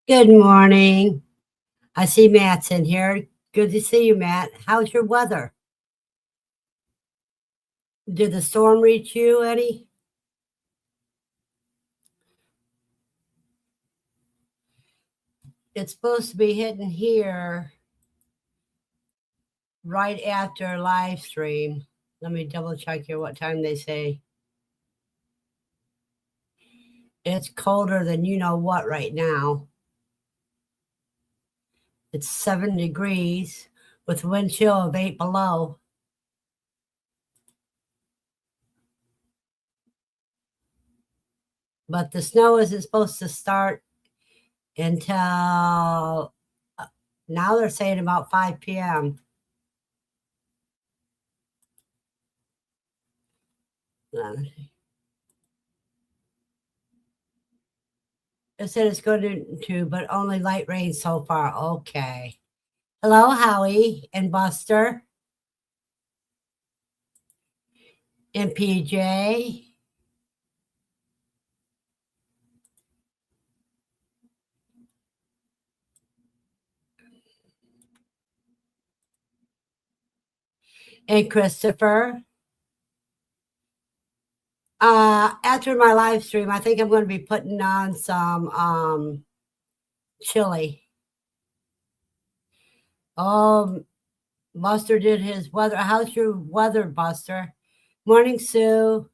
Good morning. I see Matt's in here. Good to see you, Matt. How's your weather? Did the storm reach you any? It's supposed to be hitting here right after live stream. Let me double check here what time they say. It's colder than you know what right now. It's 7 degrees with wind chill of 8 below. But the snow isn't supposed to start until now they're saying about 5 p.m. It said it's going to, but only light rain so far. Okay. Hello, Howie and Buster and PJ. And Christopher. After my live stream, I think I'm going to be putting on some chili. Buster did his weather. How's your weather, Buster? Morning, Sue.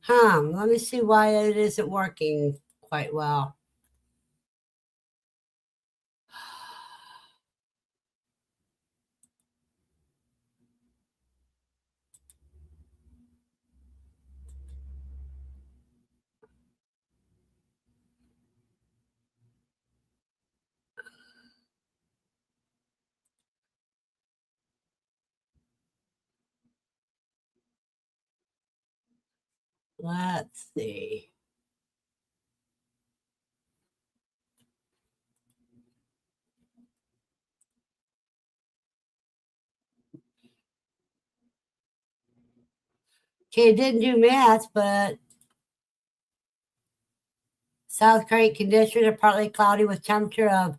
Let me see why it isn't working quite well. Let's see. Okay, it didn't do math, but South Crank conditions are partly cloudy with temperature of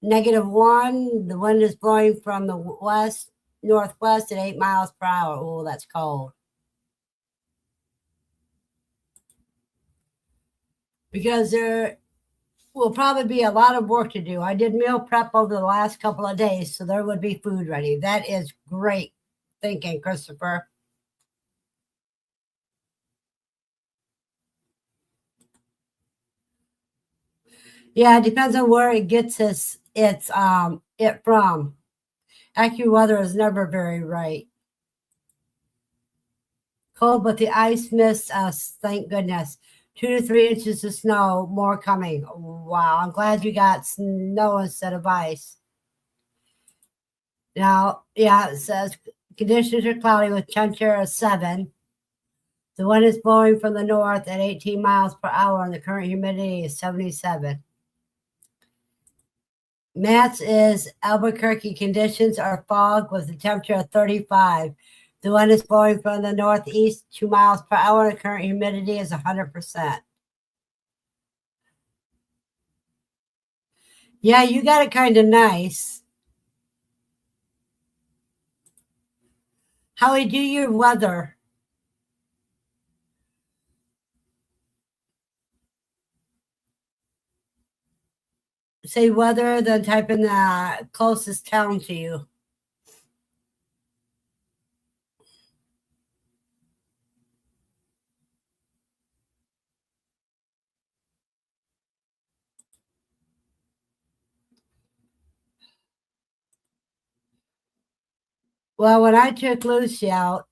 -1. The wind is blowing from the west northwest at 8 miles per hour. Oh, that's cold. Because there will probably be a lot of work to do. I did meal prep over the last couple of days, so there would be food ready. That is great thinking, Christopher. Yeah, it depends on where it gets it from. AccuWeather is never very right. Cold, but the ice missed us, thank goodness. 2 to 3 inches of snow, more coming. Wow, I'm glad you got snow instead of ice. Now, yeah, it says conditions are cloudy with temperature of 7. The wind is blowing from the north at 18 miles per hour, and the current humidity is 77. Matt's is Albuquerque conditions are fog with a temperature of 35. The wind is blowing from the northeast 2 miles per hour, and the current humidity is 100%. Yeah, you got it kind of nice. Howie, do your weather. Say weather, then type in the closest town to you. Well, when I took Lucy out,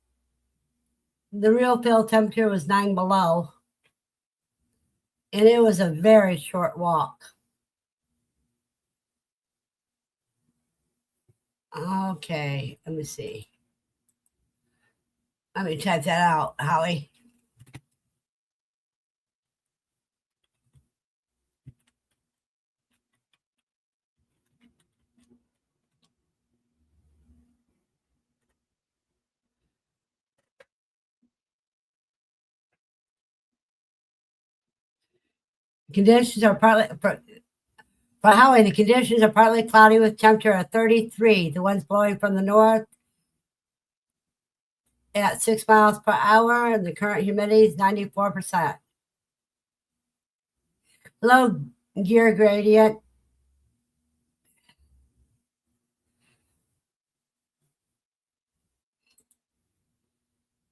the real field temperature was 9 below, and it was a very short walk. Okay, let me see. Let me type that out, Howie. Conditions are partly for Hawaii. The conditions are partly cloudy with temperature of 33. The wind's blowing from the north at 6 miles per hour, and the current humidity is 94%. Low gear gradient.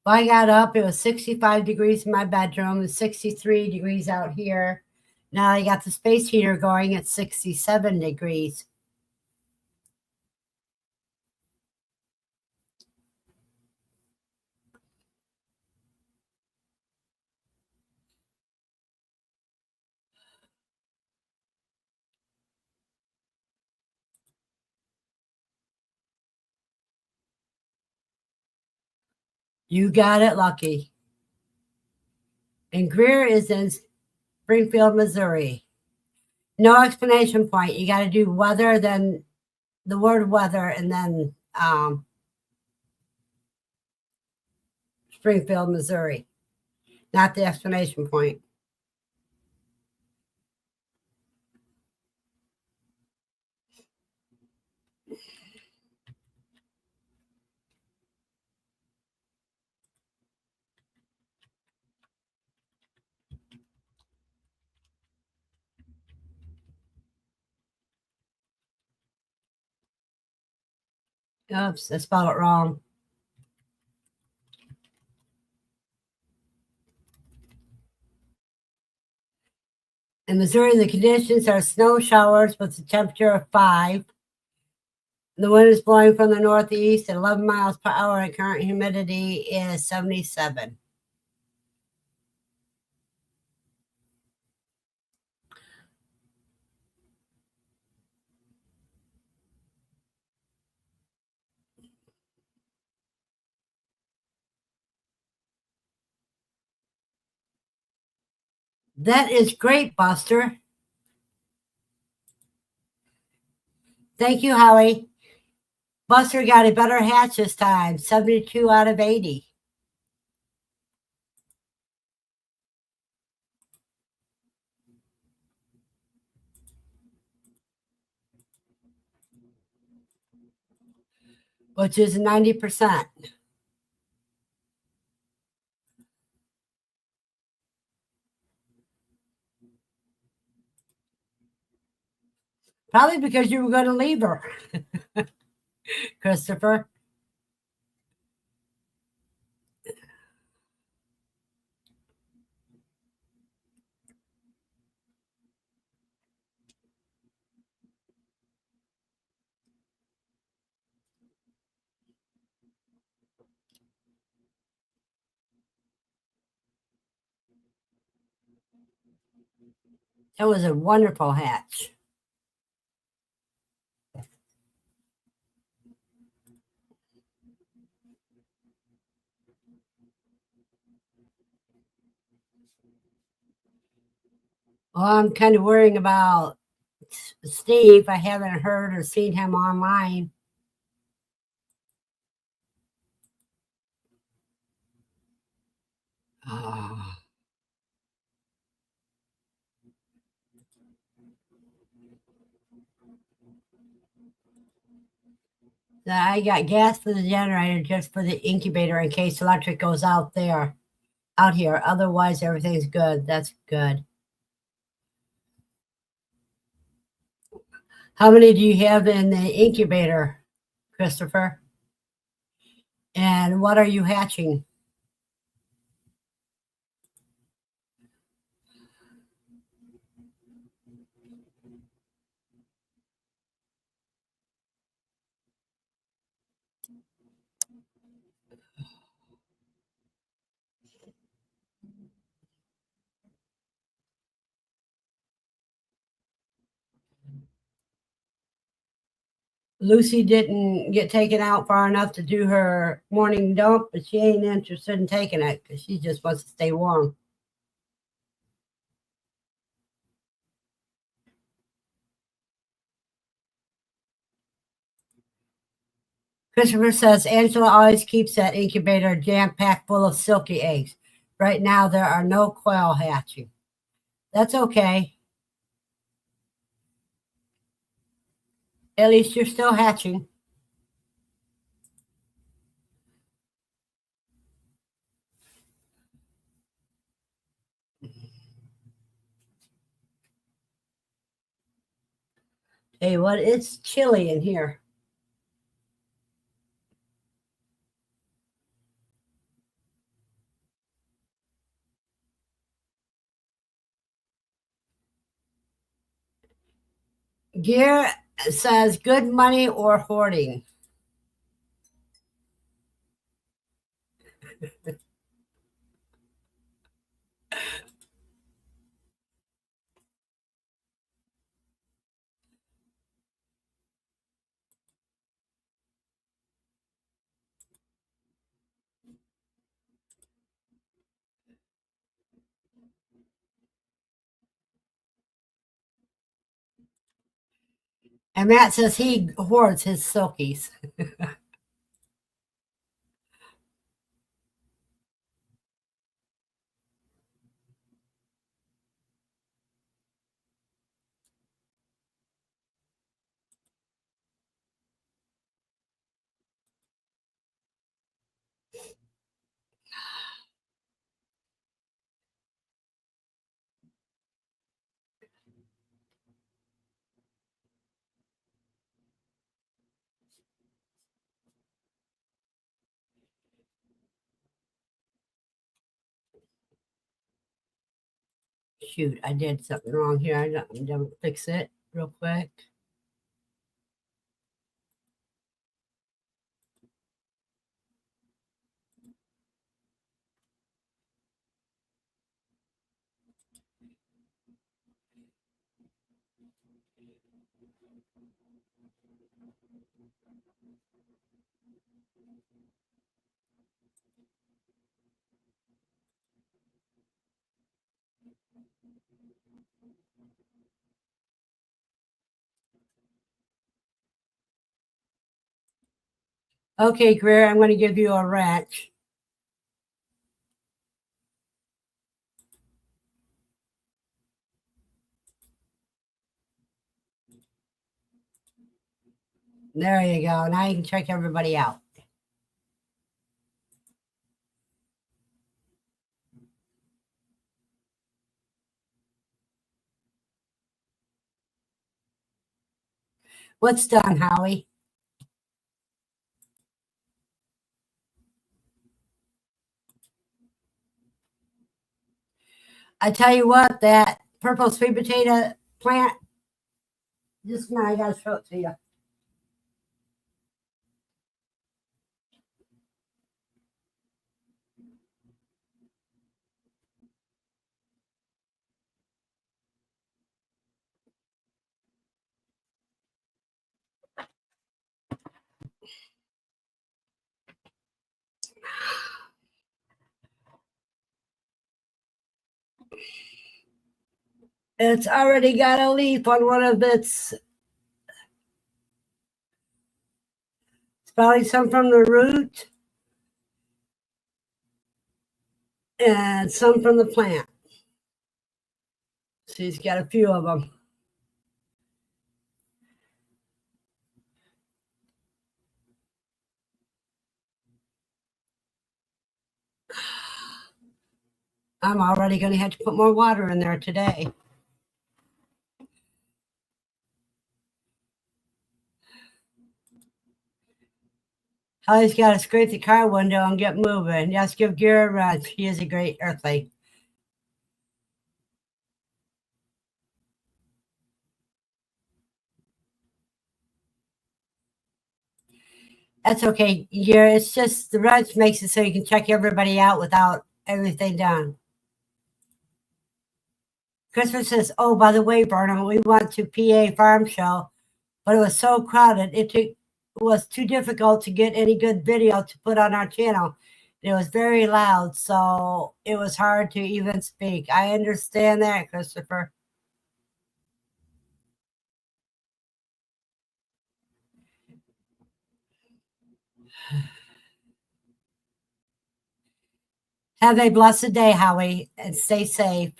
When I got up, it was 65 degrees in my bedroom and 63 degrees out here. Now I got the space heater going at 67 degrees. You got it, Lucky. And Greer is in Springfield, Missouri. No explanation point. You got to do weather, then the word weather, and then Springfield, Missouri. Not the explanation point. Oops, I spelled it wrong. In Missouri, the conditions are snow showers with a temperature of 5. The wind is blowing from the northeast at 11 miles per hour, and current humidity is 77. That is great, Buster. Thank you, Howie. Buster got a better hatch this time, 72 out of 80. Which is 90%. Probably because you were going to leave her, Christopher. It was a wonderful hatch. Well, I'm kind of worrying about Steve. I haven't heard or seen him online. Oh. I got gas for the generator just for the incubator in case electric goes out here. Otherwise, everything's good. That's good. How many do you have in the incubator, Christopher? And what are you hatching? Lucy didn't get taken out far enough to do her morning dump, but she ain't interested in taking it because she just wants to stay warm. Christopher says Angela always keeps that incubator jam-packed full of silky eggs. Right now, there are no quail hatching. That's okay. At least you're still hatching. Hey, what? It's chilly in here. Gear says good money or hoarding. And Matt says he hoards his silkies. Shoot, I did something wrong here. I'm gonna fix it real quick. Okay, Greer, I'm going to give you a wrench. There you go. Now you can check everybody out. What's done, Howie? I tell you what, that purple sweet potato plant, just now I got to show it to you. It's already got a leaf on one of its. It's probably some from the root and some from the plant. She's got a few of them. I'm already going to have to put more water in there today. Holly's got to scrape the car window and get moving. Yes, give Gary a run. He is a great earthly. That's okay, Gary. It's just the wrench makes it so you can check everybody out without everything done. Christopher says, oh, by the way, Burnham, we went to PA Farm Show, but it was so crowded. It was too difficult to get any good video to put on our channel. It was very loud, so it was hard to even speak. I understand that, Christopher. Have a blessed day, Howie, and stay safe.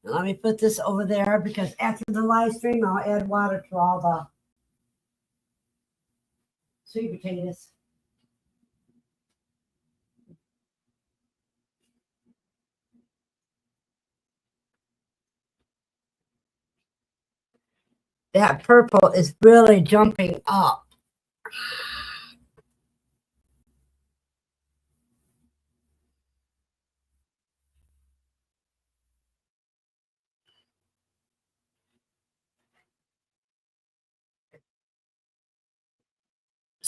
Let me put this over there because after the live stream, I'll add water to all the sweet potatoes. That purple is really jumping up.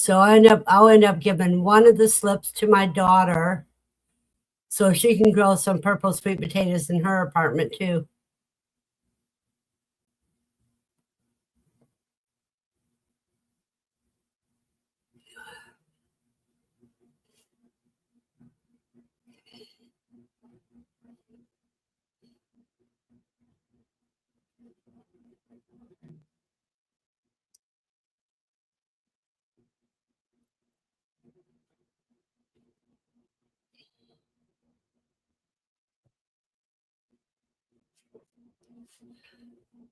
So I'll end up giving one of the slips to my daughter so she can grow some purple sweet potatoes in her apartment too.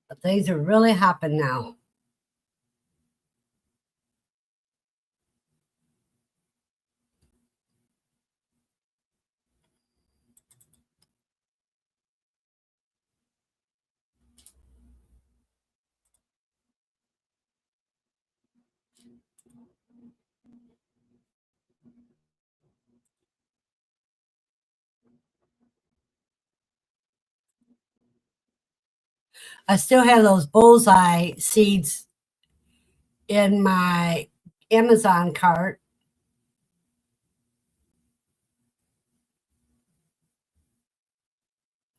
But things are really hopping now. I still have those bullseye seeds in my Amazon cart.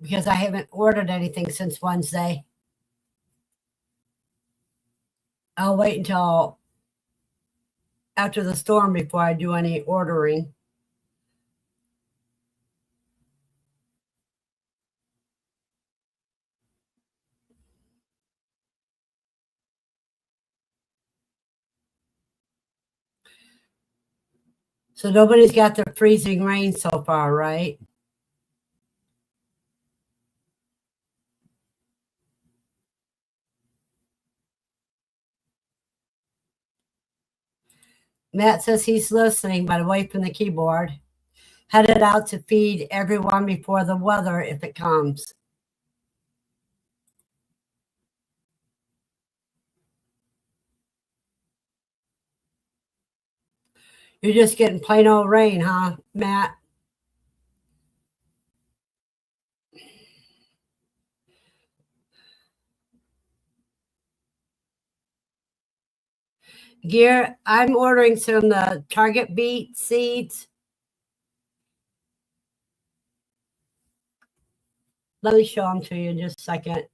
Because I haven't ordered anything since Wednesday. I'll wait until after the storm before I do any ordering. So nobody's got the freezing rain so far, right? Matt says he's listening, but away from the keyboard. Headed out to feed everyone before the weather if it comes. You're just getting plain old rain, huh, Matt? Gear, I'm ordering some Target beet seeds. Let me show them to you in just a second.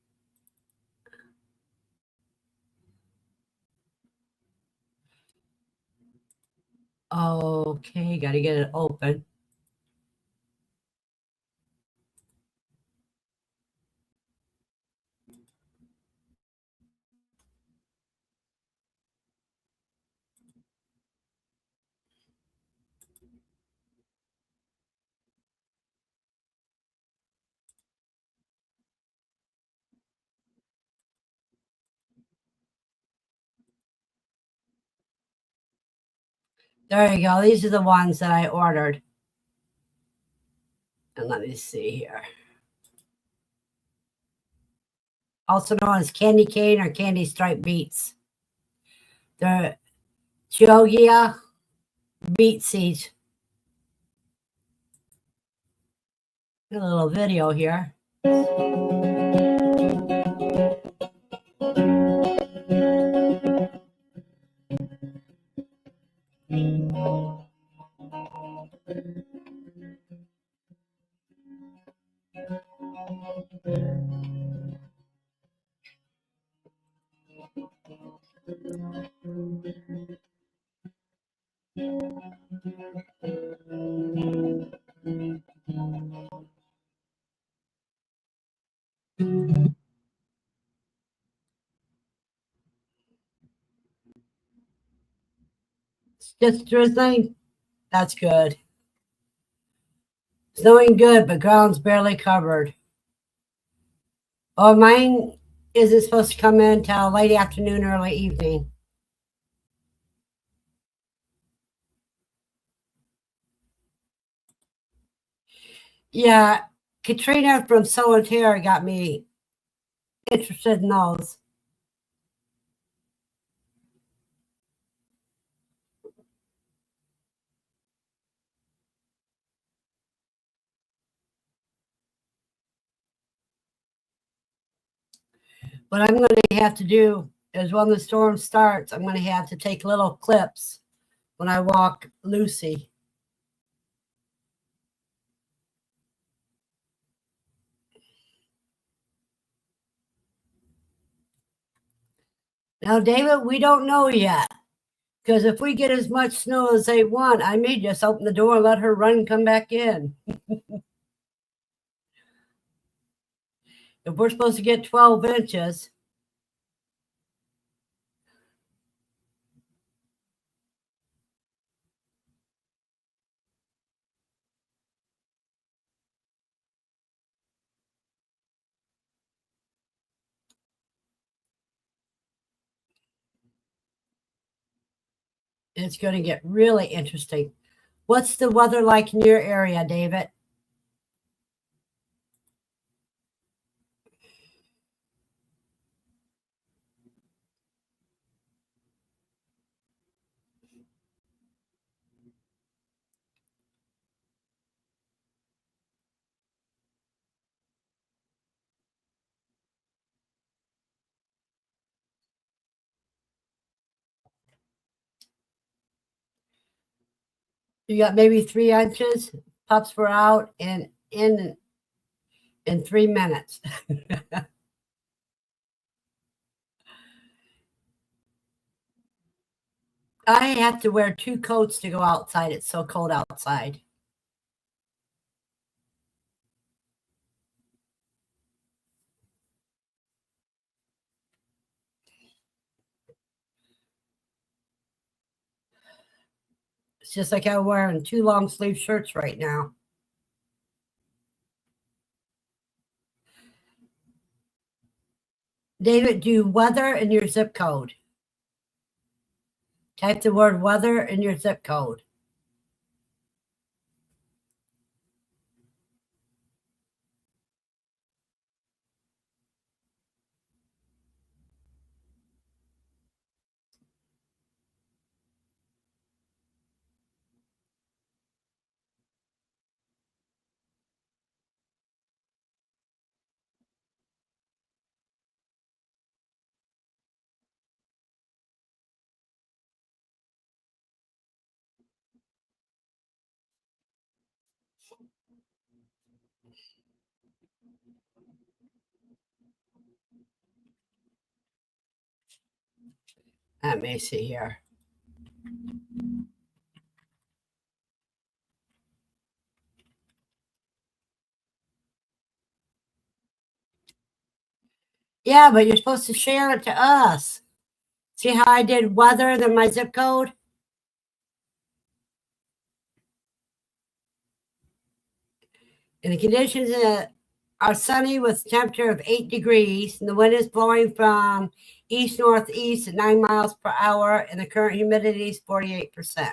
Okay, got to get it open. There you go. These are the ones that I ordered. And let me see here. Also known as candy cane or candy striped beets. They're Georgia beet seeds. A little video here. It's just drizzling. That's good. Snowing good, but ground's barely covered. Oh, mine isn't supposed to come in till late afternoon, early evening. Yeah, Katrina from Solitaire got me interested in those. What I'm going to have to do is when the storm starts, I'm going to have to take little clips when I walk Lucy. Now, David, we don't know yet. Because if we get as much snow as they want, I may just open the door and let her run and come back in. If we're supposed to get 12 inches, it's going to get really interesting. What's the weather like in your area, David? You got maybe 3 inches. Pups were out and in 3 minutes. I have to wear 2 coats to go outside. It's so cold outside. It's just like I'm wearing 2 long sleeve shirts right now. David, do weather in your zip code. Type the word weather in your zip code. Let me see here. Yeah, but you're supposed to share it to us. See how I did weather than my zip code? And the conditions are sunny with a temperature of 8 degrees, and the wind is blowing from east northeast at 9 miles per hour, and the current humidity is 48%.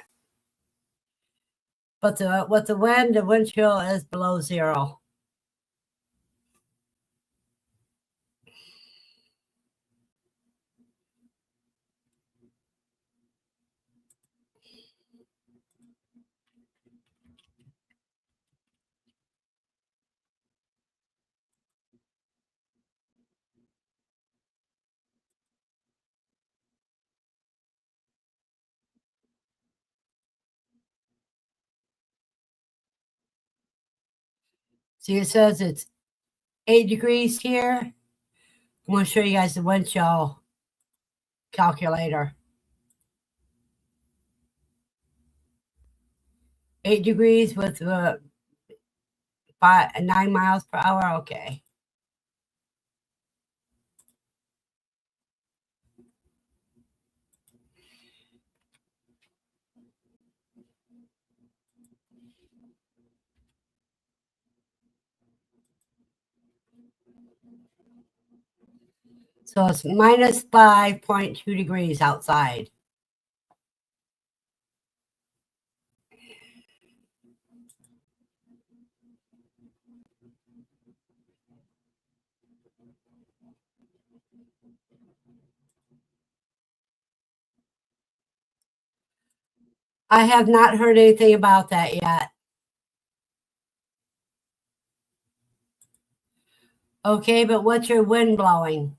But with the wind chill is below zero. See, it says it's 8 degrees here. I'm going to show you guys the wind chill calculator. 8 degrees with 9 miles per hour. Okay. So it's minus 5.2 degrees outside. I have not heard anything about that yet. Okay, but what's your wind blowing?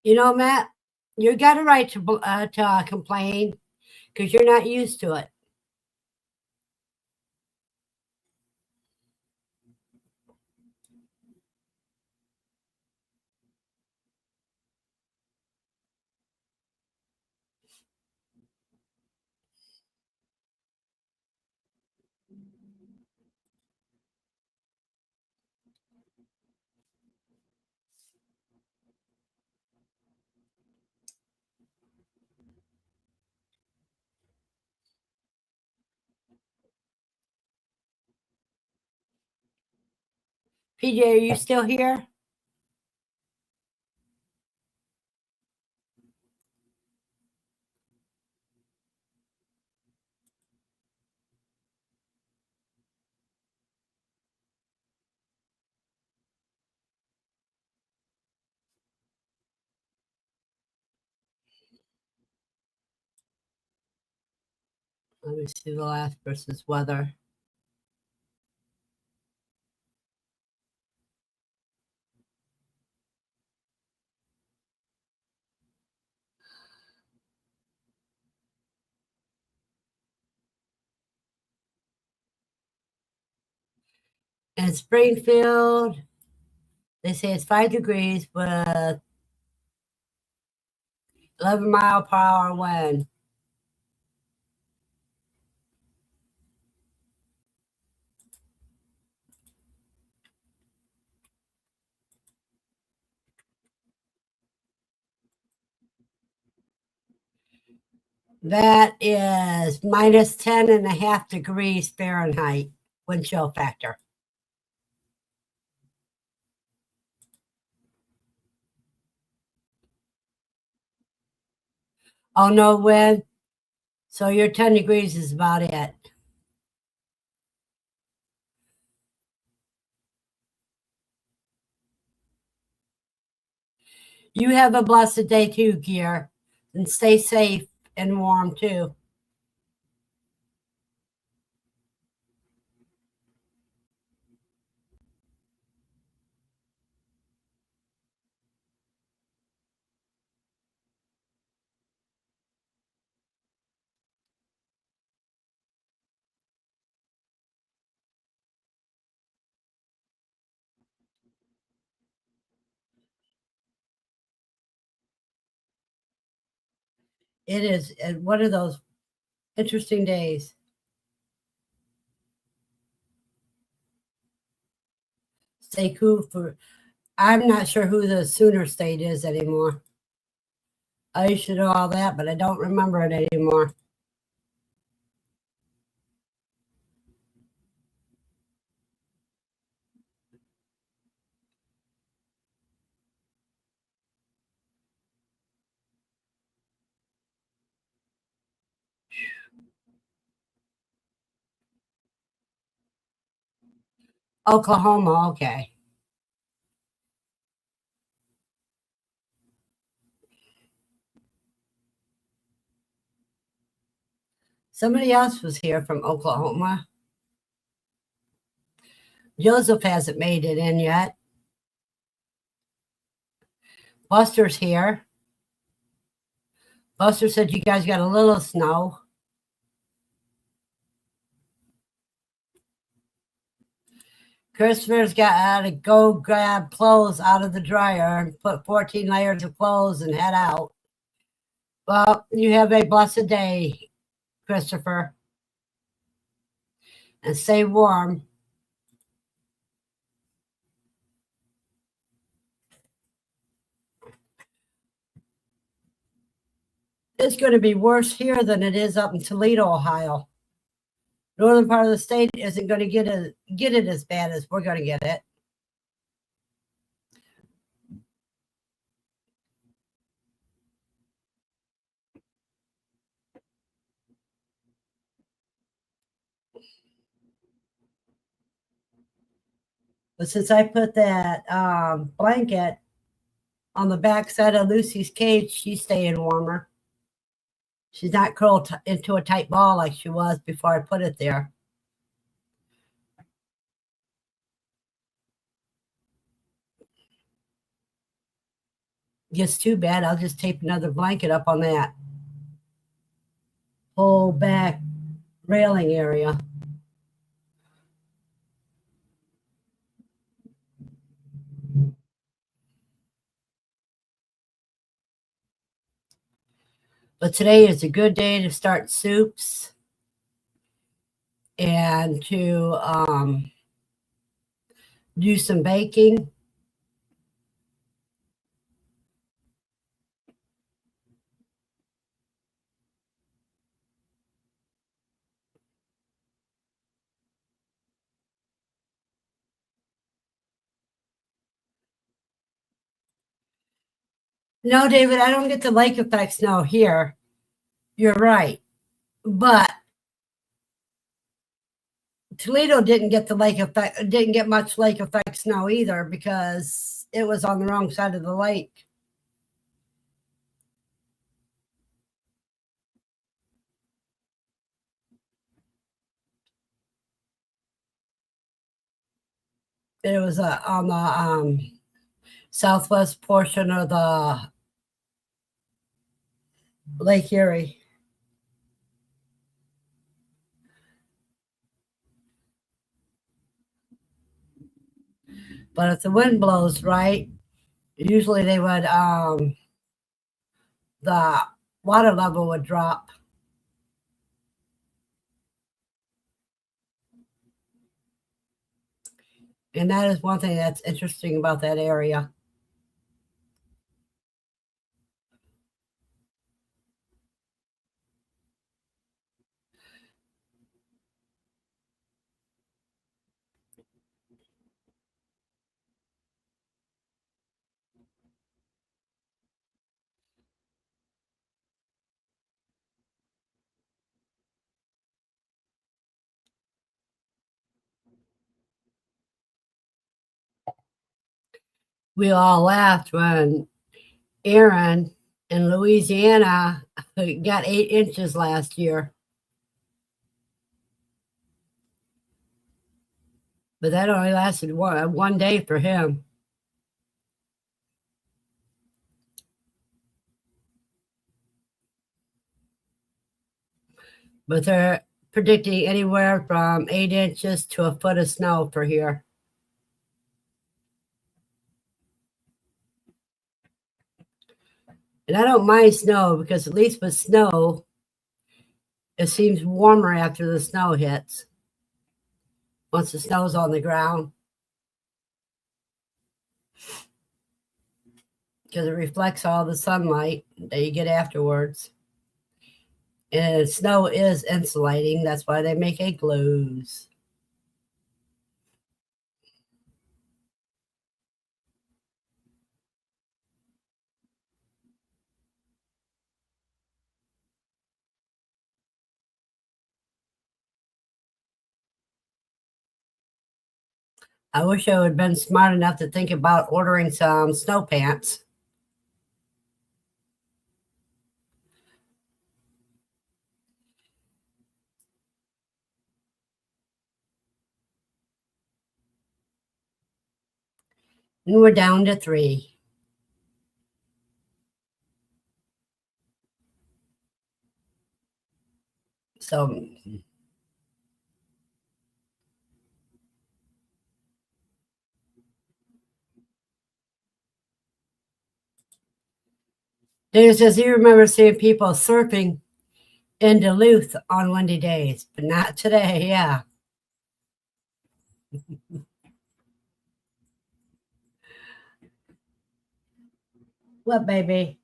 You know, Matt, you got a right to complain because you're not used to it. PJ, are you still here? Let me see the last versus weather. And Springfield, they say it's 5 degrees with 11-mile-per-hour wind. That is minus 10.5 degrees Fahrenheit wind chill factor. Oh, no wind. So your 10 degrees is about it. You have a blessed day too, Gear, and stay safe and warm too. It is one of those interesting days. Stay cool for. I'm not sure who the Sooner State is anymore. I used to know all that, but I don't remember it anymore. Oklahoma, okay. Somebody else was here from Oklahoma. Joseph hasn't made it in yet. Buster's here. Buster said you guys got a little snow. Christopher's got to go grab clothes out of the dryer and put 14 layers of clothes and head out. Well, you have a blessed day, Christopher, and stay warm. It's going to be worse here than it is up in Toledo, Ohio. Northern part of the state isn't going to get it as bad as we're going to get it. But since I put that blanket on the back side of Lucy's cage, she's staying warmer. She's not curled into a tight ball like she was before I put it there. Gets too bad, I'll just tape another blanket up on that whole back railing area. But today is a good day to start soups and to do some baking. No, David, I don't get the lake effect snow here. You're right. But Toledo didn't get much lake effect snow either because it was on the wrong side of the lake. It was on the southwest portion of the Lake Erie. But if the wind blows right, usually they would the water level would drop. And that is one thing that's interesting about that area. We all laughed when Aaron in Louisiana got 8 inches last year. But that only lasted one day for him. But they're predicting anywhere from 8 inches to a foot of snow for here. And I don't mind snow because at least with snow, it seems warmer after the snow hits. Once the snow's on the ground. Because it reflects all the sunlight that you get afterwards. And snow is insulating. That's why they make igloos. I wish I would have been smart enough to think about ordering some snow pants. And we're down to 3. So David says he remembers seeing people surfing in Duluth on windy days, but not today. Yeah. What, baby?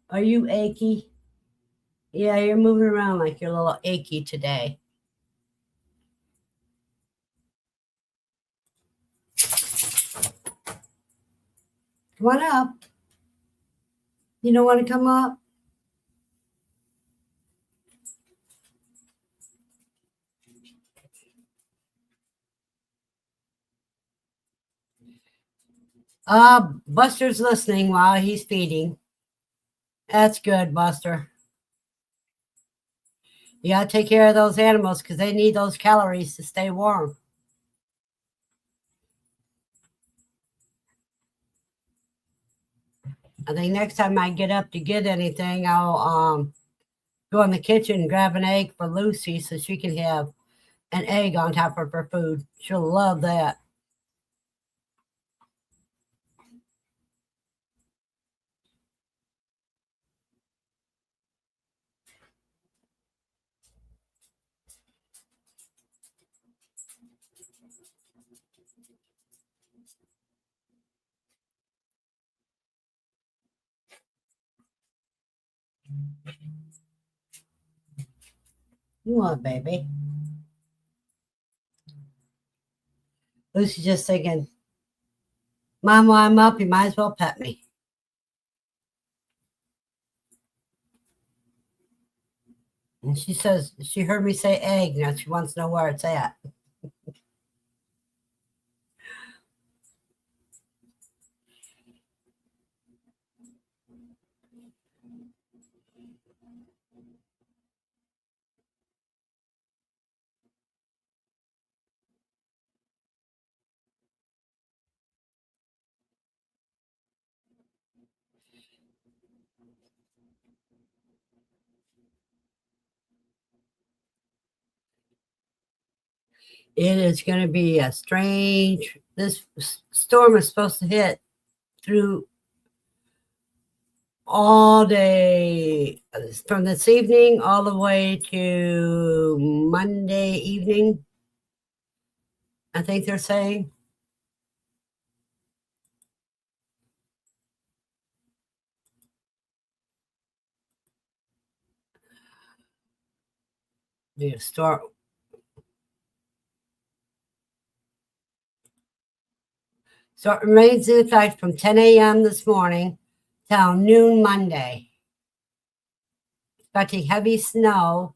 Are you achy? Yeah, you're moving around like you're a little achy today. Come on up. You don't want to come up? Buster's listening while he's feeding. That's good, Buster. You got to take care of those animals because they need those calories to stay warm. I think next time I get up to get anything, I'll go in the kitchen and grab an egg for Lucy so she can have an egg on top of her food. She'll love that. You want, baby? Lucy's just thinking, Mom, while I'm up, you might as well pet me. And she says, she heard me say egg. Now she wants to know where it's at. It is going to be a strange, this storm is supposed to hit through all day from this evening all the way to Monday evening, I think they're saying. The storm. So it remains in effect from 10 a.m. this morning till noon Monday. Expecting heavy snow.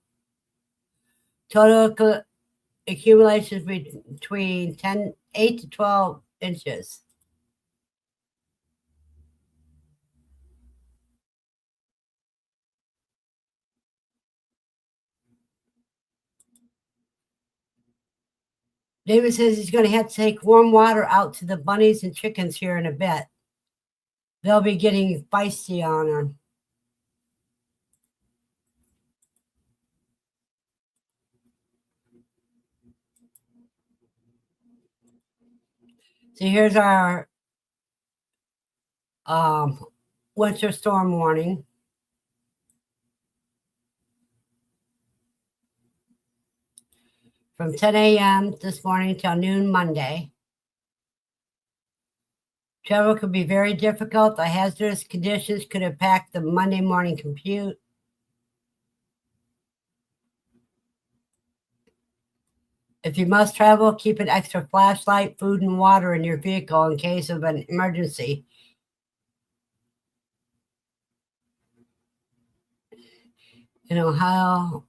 Total accumulations between 8 to 12 inches. David says he's going to have to take warm water out to the bunnies and chickens here in a bit. They'll be getting feisty on him. So here's our winter storm warning. From 10 a.m. this morning till noon Monday. Travel could be very difficult. The hazardous conditions could impact the Monday morning commute. If you must travel, keep an extra flashlight, food, and water in your vehicle in case of an emergency. In Ohio,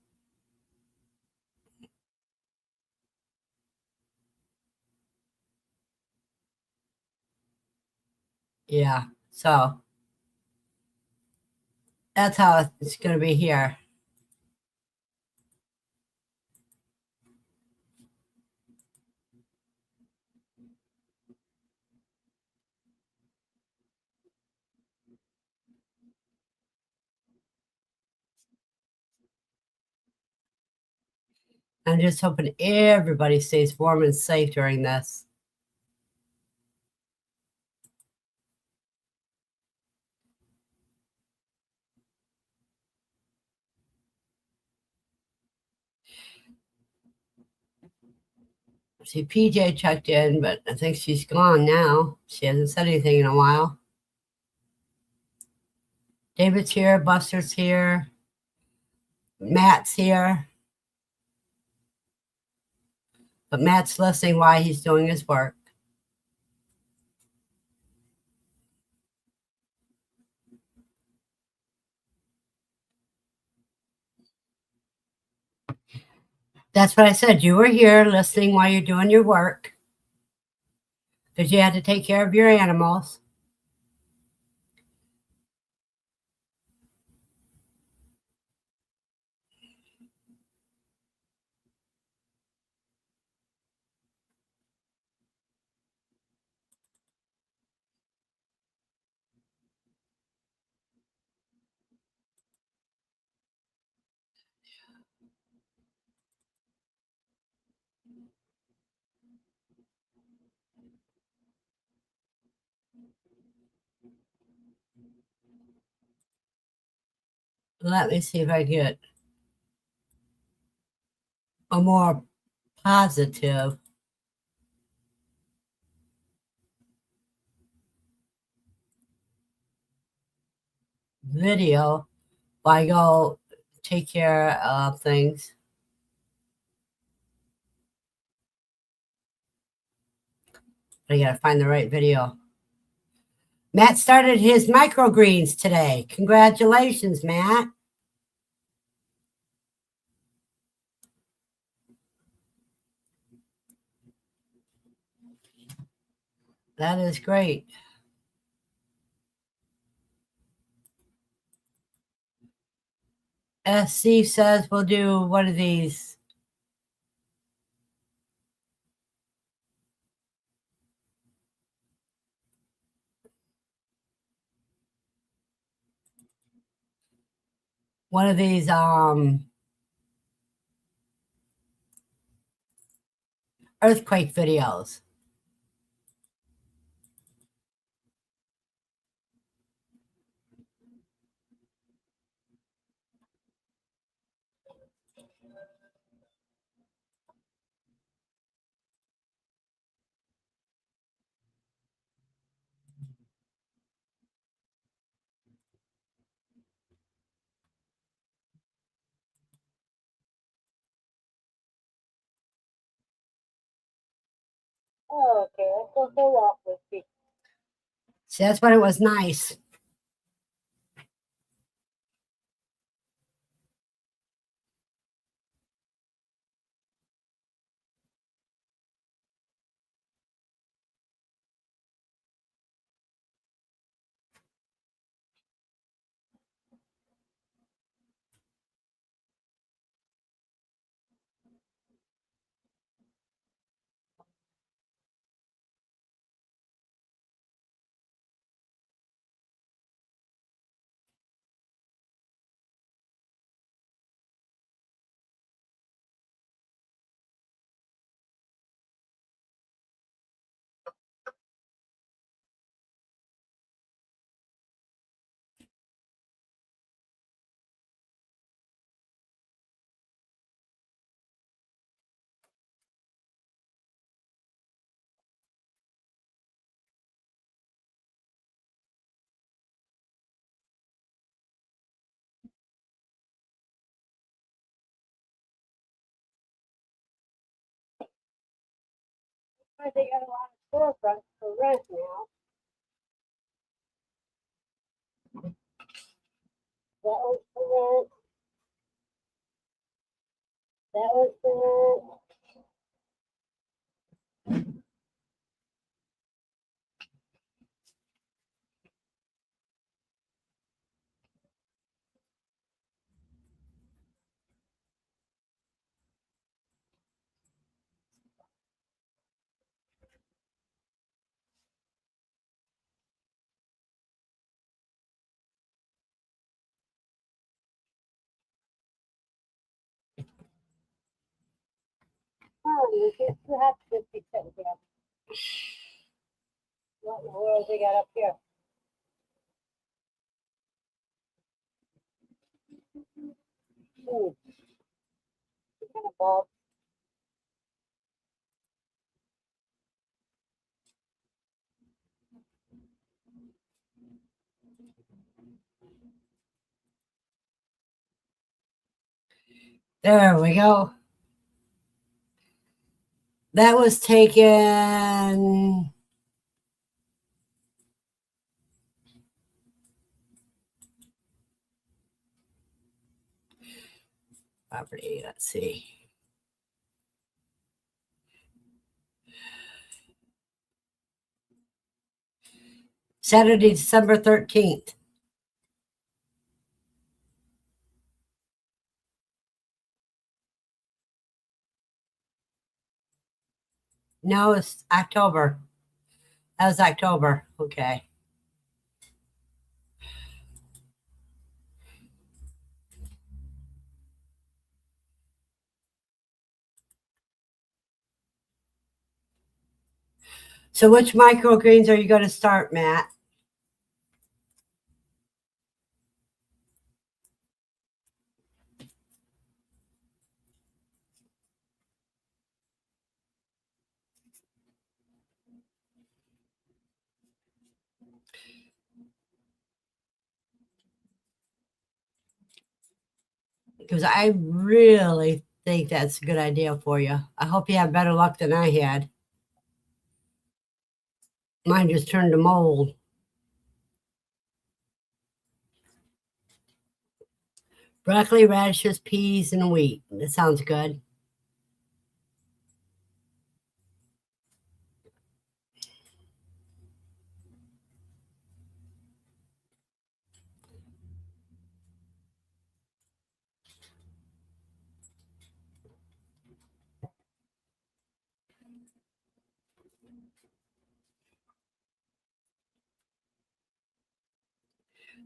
yeah, so that's how it's going to be here. I'm just hoping everybody stays warm and safe during this. See, PJ checked in, but I think she's gone now. She hasn't said anything in a while. David's here, Buster's here, Matt's here. But Matt's listening while he's doing his work. That's what I said. You were here listening while you're doing your work because you had to take care of your animals. Let me see if I get a more positive video while I go take care of things. I gotta find the right video. Matt started his microgreens today. Congratulations, Matt. That is great. SC says we'll do one of these. One of these earthquake videos. Oh, okay. Let's go for a walk with you. See, that's when it was nice. They got a lot of storefronts for rent now. That was for rent. That was for rent. on, it's too hot to just be sitting here. What in the world they got up here? What kind of bulb? There we go. That was taken property. Let's see. Saturday, December 13th. No, it's October. That was October. Okay. So which microgreens are you going to start, Matt? Because I really think that's a good idea for you. I hope you have better luck than I had. Mine just turned to mold. Broccoli, radishes, peas, and wheat. That sounds good.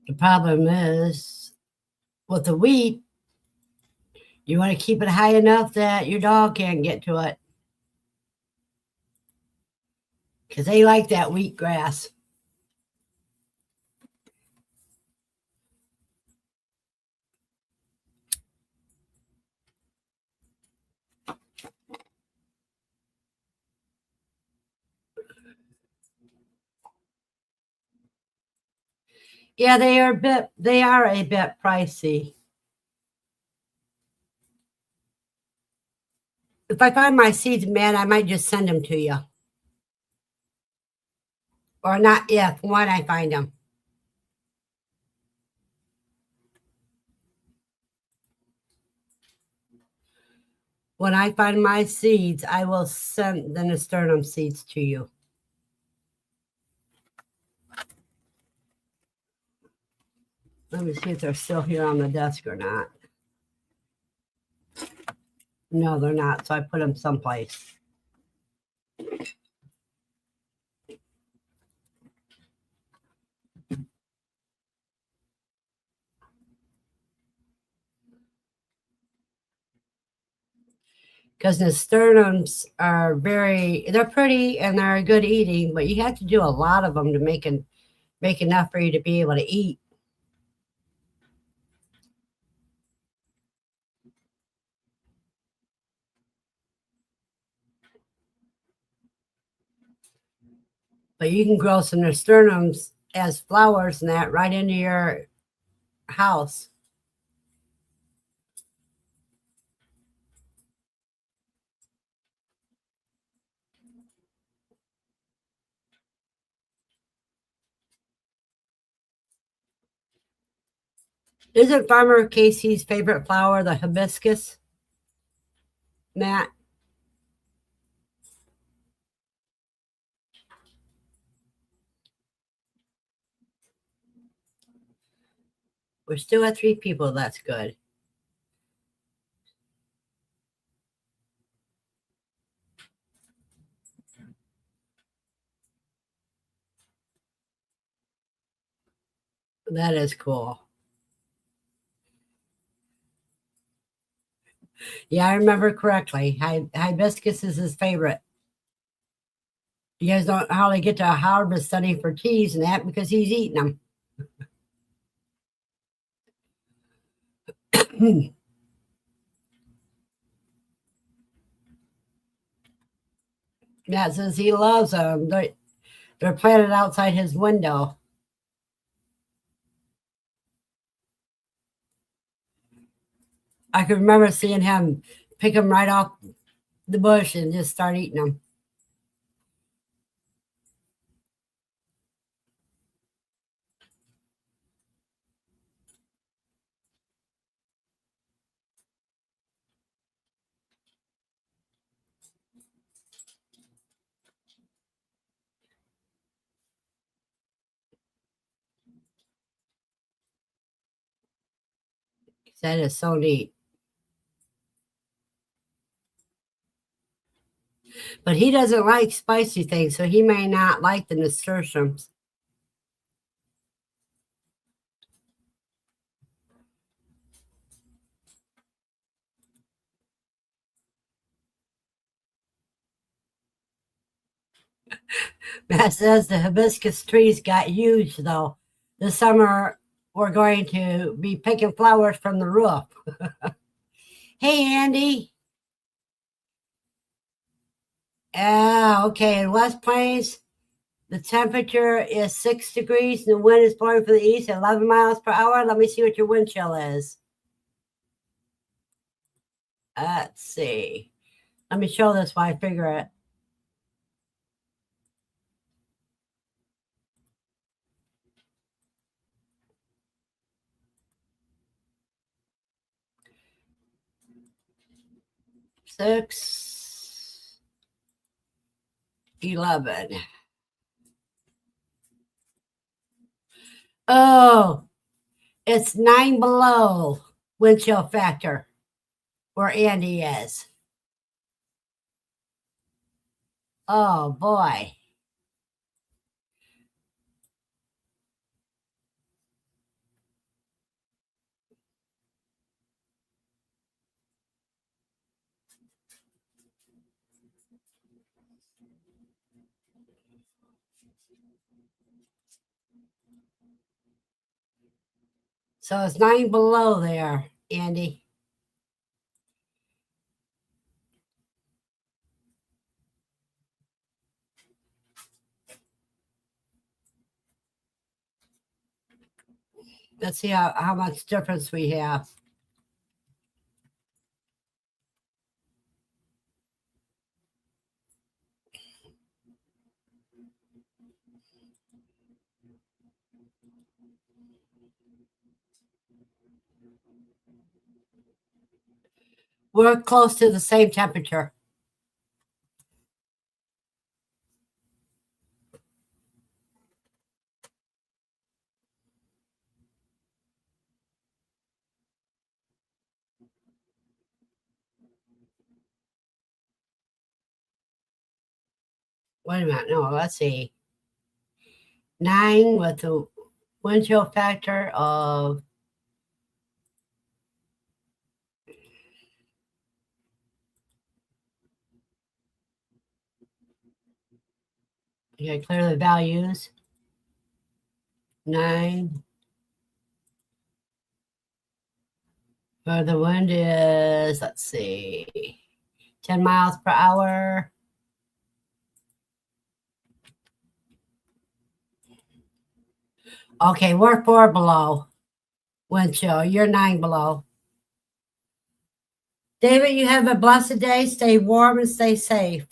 The problem is with the wheat, you want to keep it high enough that your dog can't get to it. Because they like that wheat grass. Yeah, they are a bit pricey. If I find my seeds, man, I might just send them to you. Or not if, when I find them. When I find my seeds, I will send the nasturtium seeds to you. Let me see if they're still here on the desk or not. No, they're not, so I put them someplace. Because nasturtiums are they're pretty and they're good eating, but you have to do a lot of them to make enough for you to be able to eat. But you can grow some nasturtiums as flowers and that right into your house. Isn't Farmer Casey's favorite flower the hibiscus, Matt? We're still at 3 people. That's good. That is cool. Yeah, I remember correctly. Hibiscus is his favorite. You guys don't hardly get to harvest any for teas and that because he's eating them. Yeah, it says he loves them. They're planted outside his window. I can remember seeing him pick them right off the bush and just start eating them. That is so neat. But he doesn't like spicy things, so he may not like the nasturtiums. Matt says the hibiscus trees got huge, though. This summer, we're going to be picking flowers from the roof. Hey, Andy. Okay, in West Plains, the temperature is 6 degrees and the wind is blowing from the east at 11 miles per hour. Let me see what your wind chill is. Let's see. Let me show this while I figure it. Six, 11. Oh, it's 9 below wind chill factor where Andy is. Oh boy. So it's 9 below there, Andy. Let's see how much difference we have. We're close to the same temperature. Wait a minute. No, let's see. 9 with the wind chill factor of you gotta clear the values. 9. Where the wind is, let's see, 10 miles per hour. Okay, we're 4 below wind chill. You're 9 below. David, you have a blessed day. Stay warm and stay safe.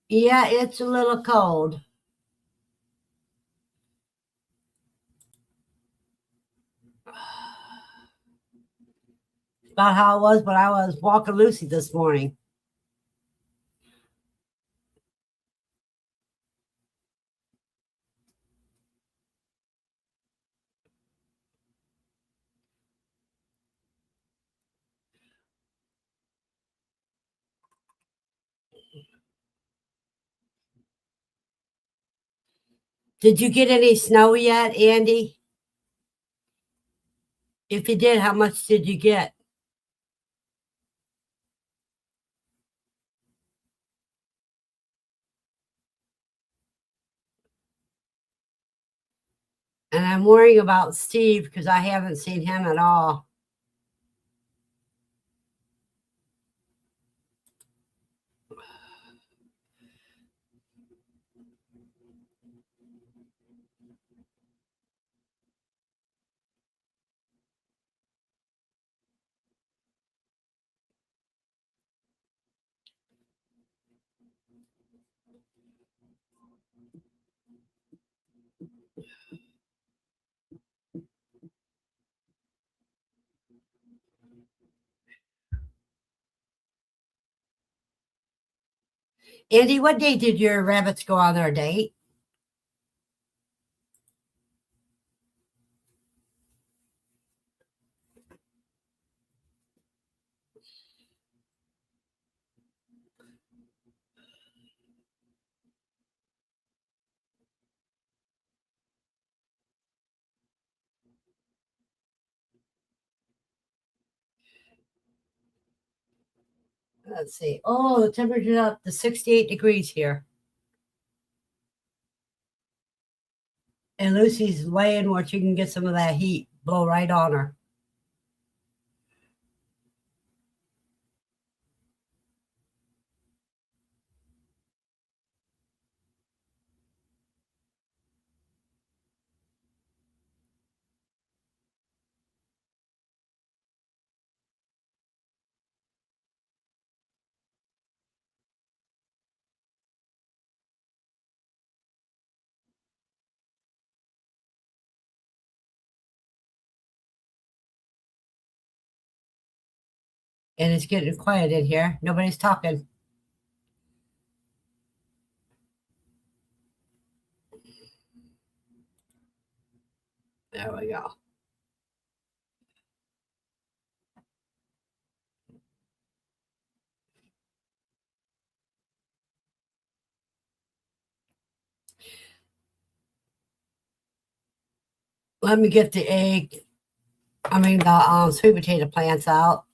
Yeah, it's a little cold. About how it was when I was walking Lucy this morning. Did you get any snow yet, Andy? If you did, how much did you get? And I'm worrying about Steve because I haven't seen him at all. Andy, what day did your rabbits go on their date? Let's see. Oh, the temperature up to 68 degrees here. And Lucy's laying where she can get some of that heat blow right on her. And it's getting quiet in here. Nobody's talking. There we go. Let me get the sweet potato plants out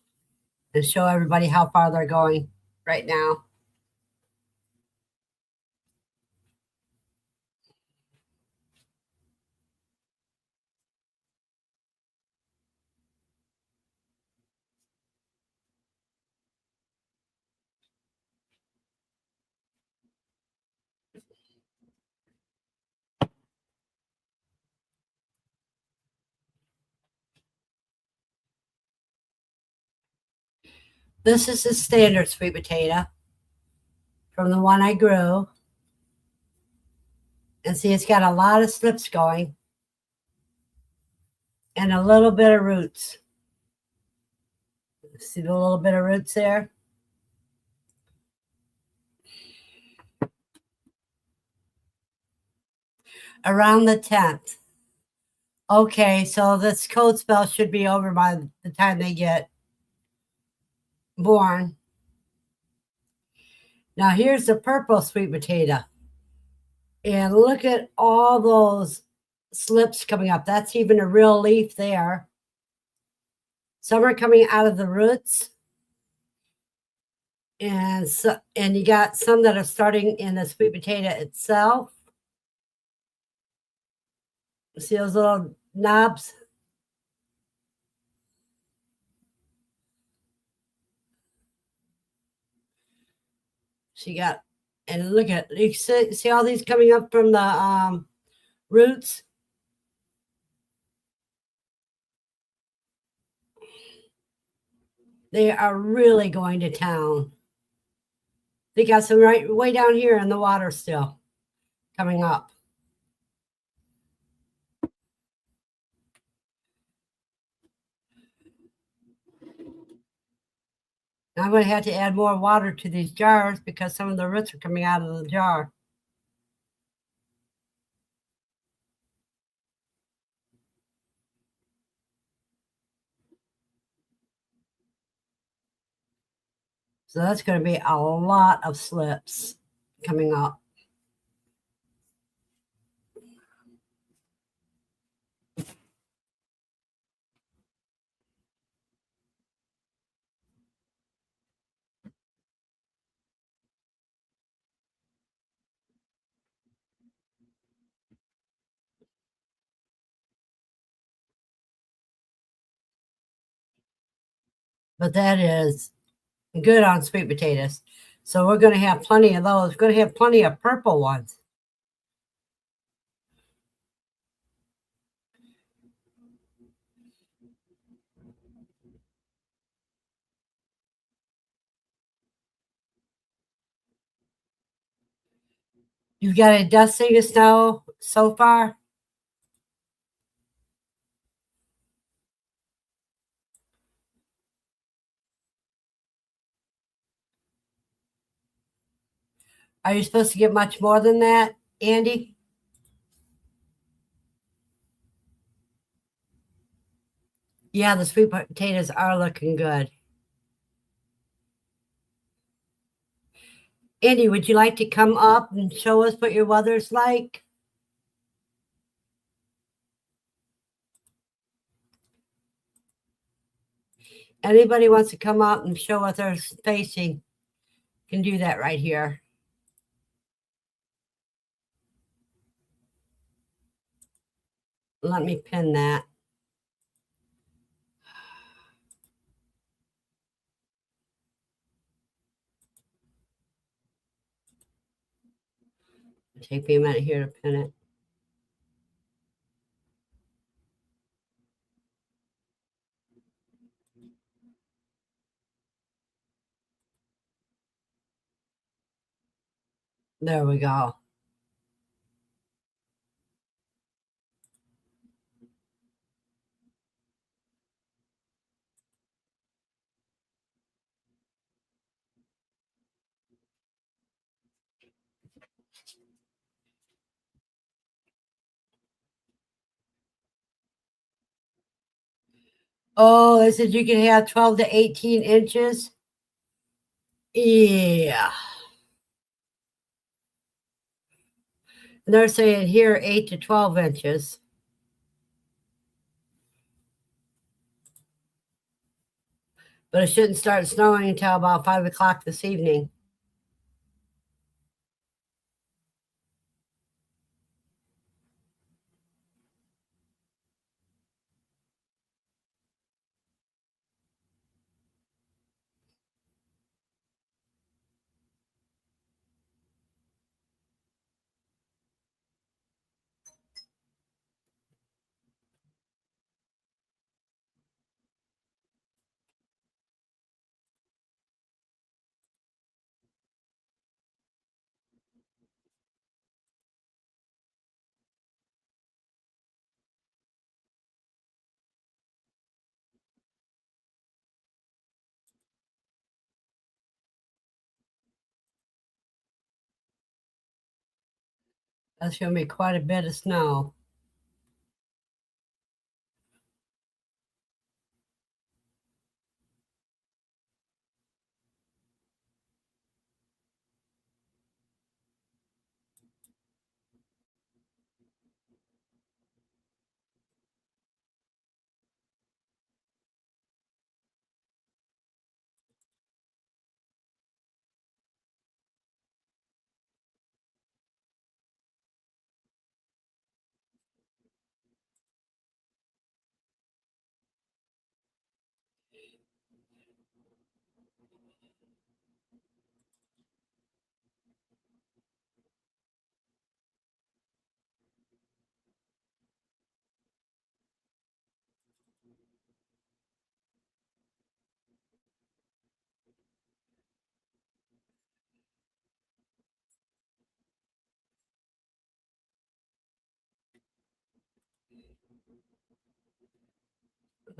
and show everybody how far they're going right now. This is the standard sweet potato from the one I grew. And see, it's got a lot of slips going and a little bit of roots. See the little bit of roots there? Around the 10th. Okay, so this cold spell should be over by the time they get born. Now here's the purple sweet potato. And look at all those slips coming up. That's even a real leaf there. Some are coming out of the roots. And you got some that are starting in the sweet potato itself. See those little knobs? So you got, and look at, you see all these coming up from the roots? They are really going to town. They got some right way down here in the water still coming up. Now I'm going to have to add more water to these jars because some of the roots are coming out of the jar. So that's going to be a lot of slips coming up. but that is good on sweet potatoes. So we're going to have plenty of those. We're going to have plenty of purple ones. You've got a dusting of snow so far? Are you supposed to get much more than that, Andy? Yeah, the sweet potatoes are looking good. Andy, would you like to come up and show us what your weather's like? Anybody wants to come out and show what they're facing can do that right here. Let me pin that. Take me a minute here to pin it. There we go. Oh, they said you can have 12 to 18 inches. Yeah. And they're saying here 8 to 12 inches. But it shouldn't start snowing until about 5 o'clock this evening. That's going to be quite a bit of snow.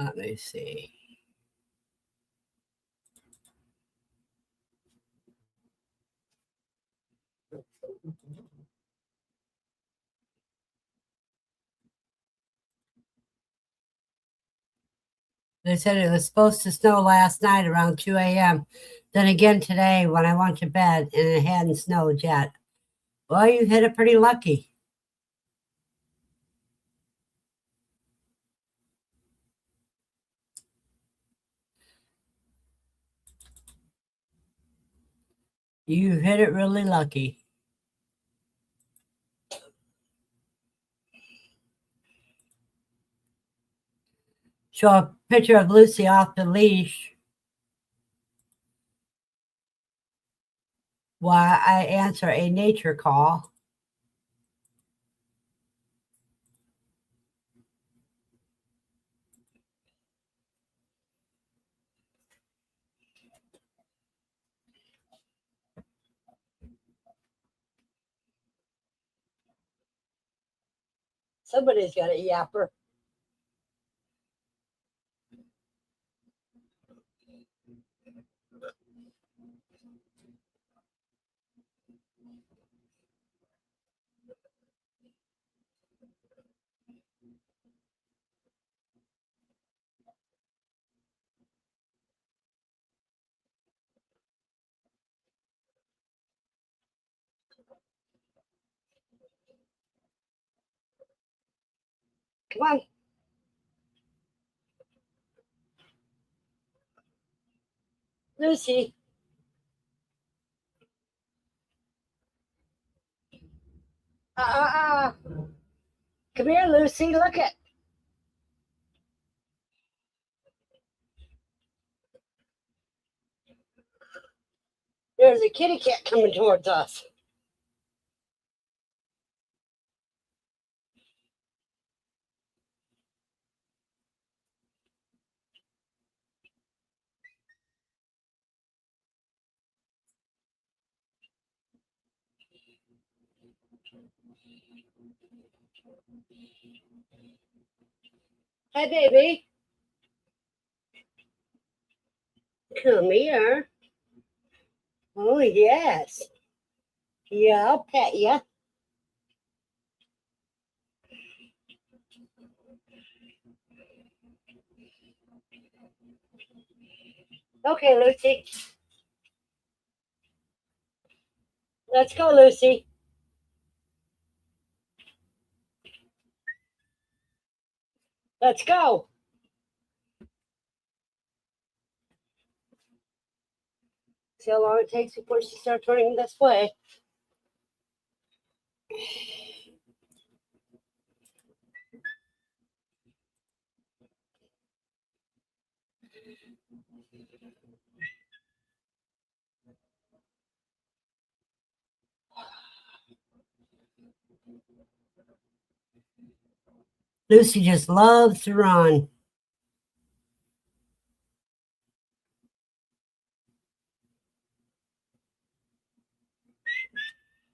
Let me see. They said it was supposed to snow last night around 2 a.m. Then again today when I went to bed and it hadn't snowed yet. Well, you hit it pretty lucky. You hit it really lucky. Show a picture of Lucy off the leash. while I answer a nature call. Somebody's got a yapper. Come on. Lucy. Come here, Lucy. Look it. There's a kitty cat coming towards us. Hi, baby. Come here. Oh, yes. Yeah, I'll pet you. Okay, Lucy. Let's go, Lucy. Let's go. See how long it takes before she starts running this way. Lucy just loves to run.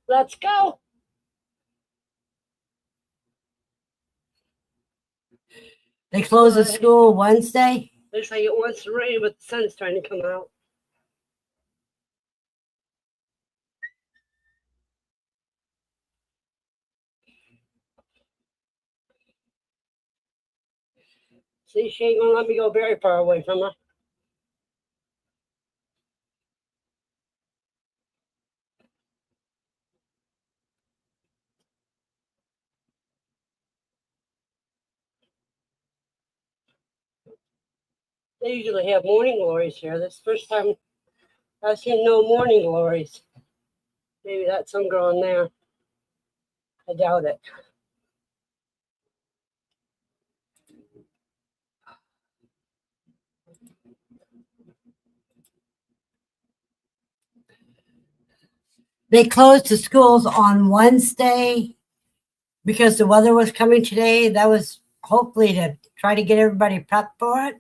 Let's go. They close the school Wednesday. Looks like it wants to rain, but the sun's trying to come out. See, she ain't gonna let me go very far away from her. They usually have morning glories here. This is the first time I've seen no morning glories. Maybe that's some growing there. I doubt it. They closed the schools on Wednesday because the weather was coming today. That was hopefully to try to get everybody prepped for it.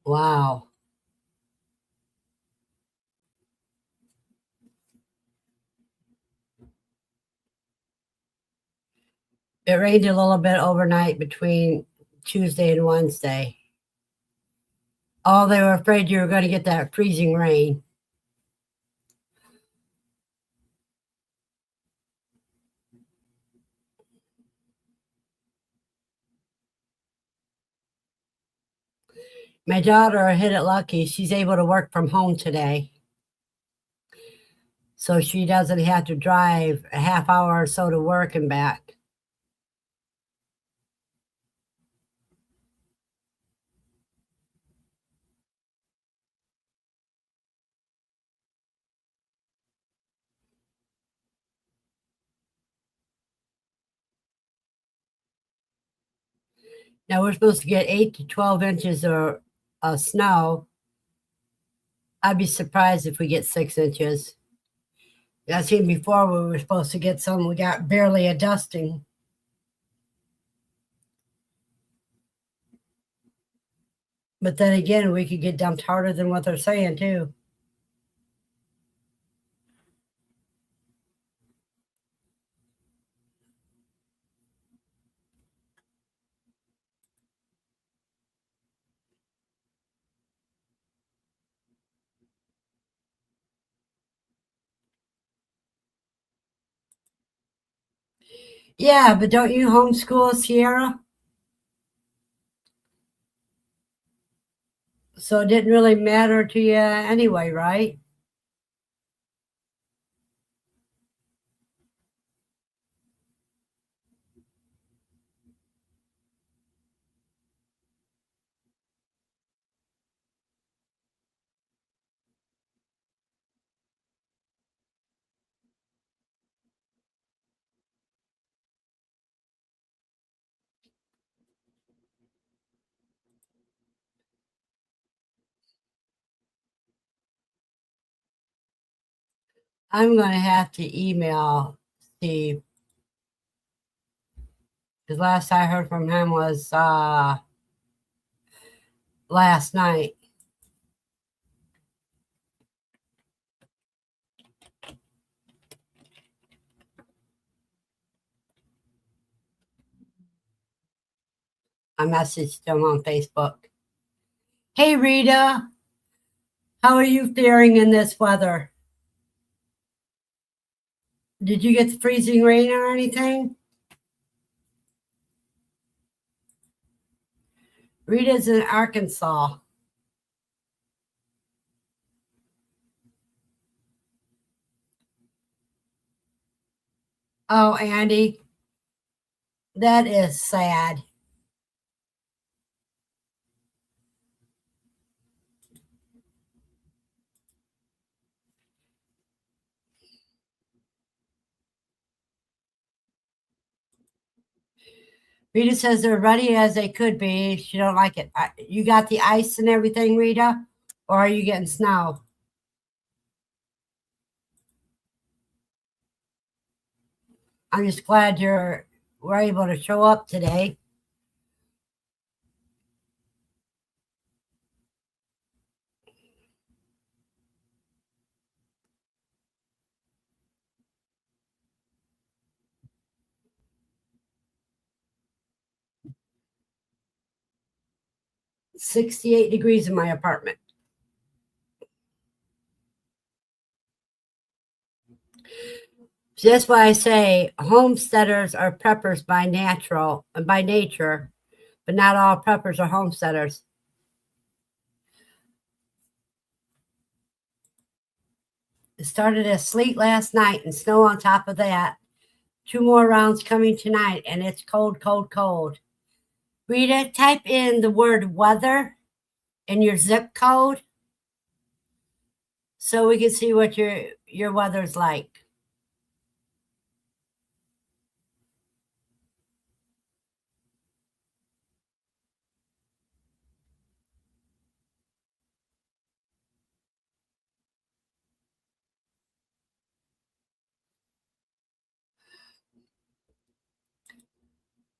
Wow. It rained a little bit overnight between Tuesday and Wednesday. Oh, they were afraid you were going to get that freezing rain. My daughter hit it lucky. She's able to work from home today. So she doesn't have to drive a half hour or so to work and back. Now we're supposed to get 8 to 12 inches of snow. I'd be surprised if we get 6 inches. I've seen before we were supposed to get some. We got barely a dusting. But then again, we could get dumped harder than what they're saying, too. Yeah, but don't you homeschool Sierra? So it didn't really matter to you anyway, right? I'm going to have to email Steve because last I heard from him was last night. I messaged him on Facebook. Hey, Rita, how are you faring in this weather? Did you get the freezing rain or anything? Rita's in Arkansas. Oh, Andy, that is sad. Rita says they're ready as they could be. She don't like it. You got the ice and everything, Rita? Or are you getting snow? I'm just glad we're able to show up today. It's 68 degrees in my apartment. So that's why I say homesteaders are preppers by nature, but not all preppers are homesteaders. It started as sleet last night and snow on top of that. 2 more rounds coming tonight, and it's cold, cold, cold. Rita, type in the word weather in your zip code so we can see what your weather's like.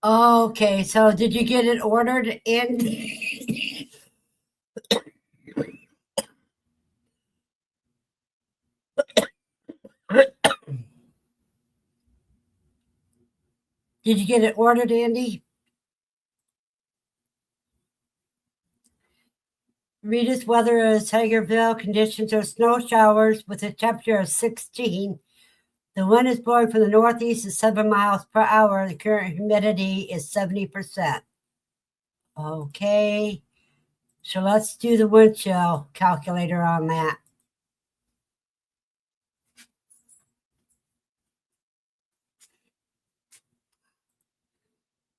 Okay, so did you get it ordered in? Did you get it ordered, Andy? Rita's weather is Hagerville. Conditions are snow showers with a temperature of 16. The wind is blowing from the northeast at 7 miles per hour. The current humidity is 70%. Okay, so let's do the wind chill calculator on that.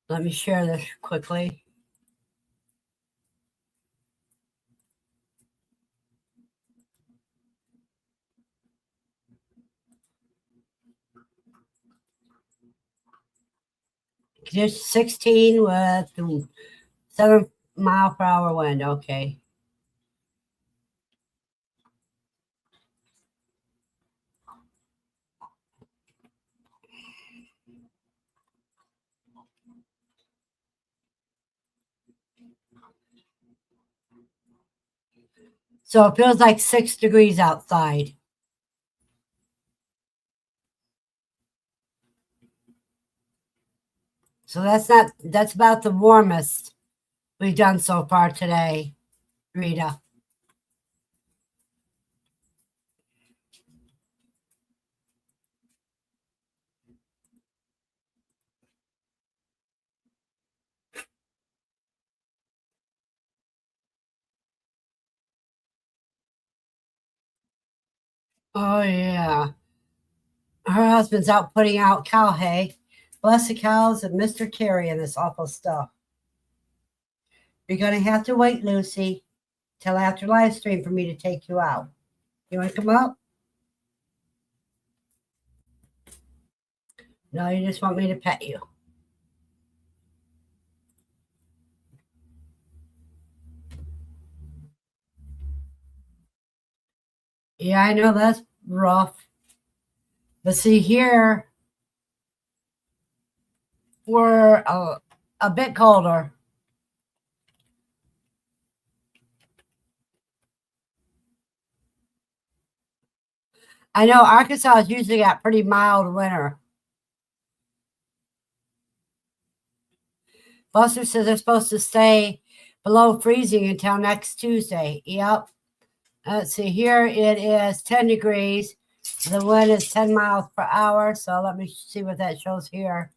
Let me share this quickly. Just 16 with 7-mile-per-hour wind. Okay. So it feels like 6 degrees outside. So that's about the warmest we've done so far today, Rita. Oh yeah. Her husband's out putting out cow hay. Bless the cows and Mr. Terry and this awful stuff. You're gonna have to wait, Lucy, till after live stream for me to take you out. You wanna come up? No, you just want me to pet you. Yeah, I know that's rough. But see here, we're a bit colder. I know Arkansas has usually got pretty mild winter. Buster says they're supposed to stay below freezing until next Tuesday. Yep. Let's see, here it is 10 degrees. The wind is 10 miles per hour. So let me see what that shows here.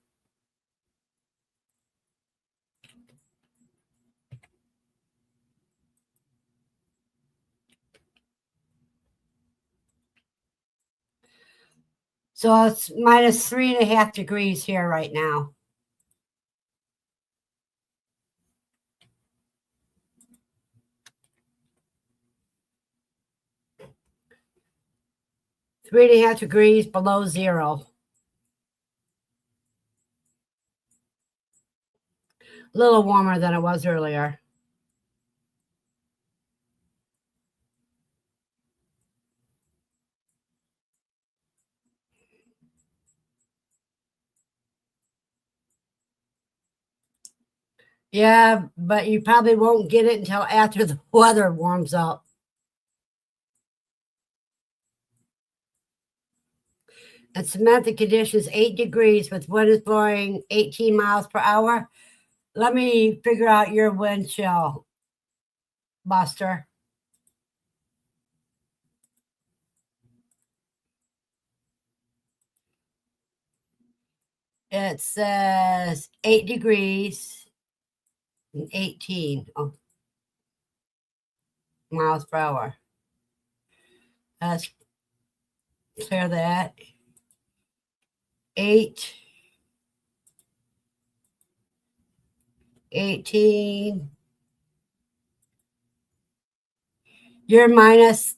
So it's minus 3.5 degrees here right now. Three and a half degrees below zero. A little warmer than it was earlier. Yeah, but you probably won't get it until after the weather warms up. And Samantha conditions 8 degrees with wind is blowing 18 miles per hour. Let me figure out your wind chill, Buster. It says 8 degrees and 18 miles per hour. Let's clear that. 8, 18. You're minus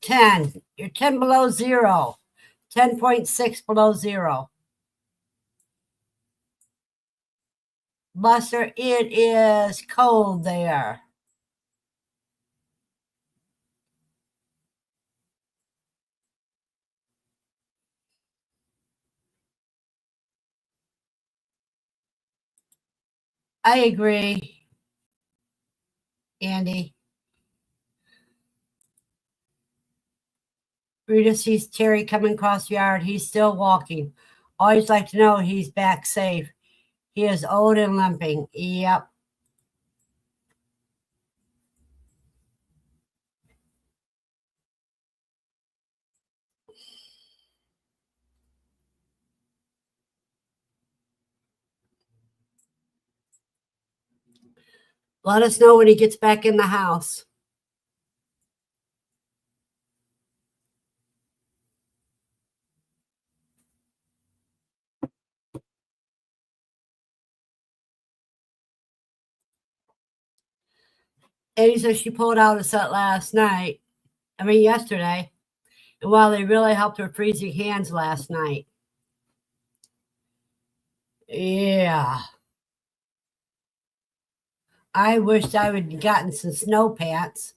10. You're 10 below zero. 10.6 below zero. Buster, it is cold there. I agree, Andy. Rita sees Terry coming across the yard. He's still walking. Always like to know he's back safe. He is old and limping. Yep. Let us know when he gets back in the house. Eddie says she pulled out a set yesterday. And while they really helped her freezing hands last night. Yeah. I wished I would have gotten some snow pants.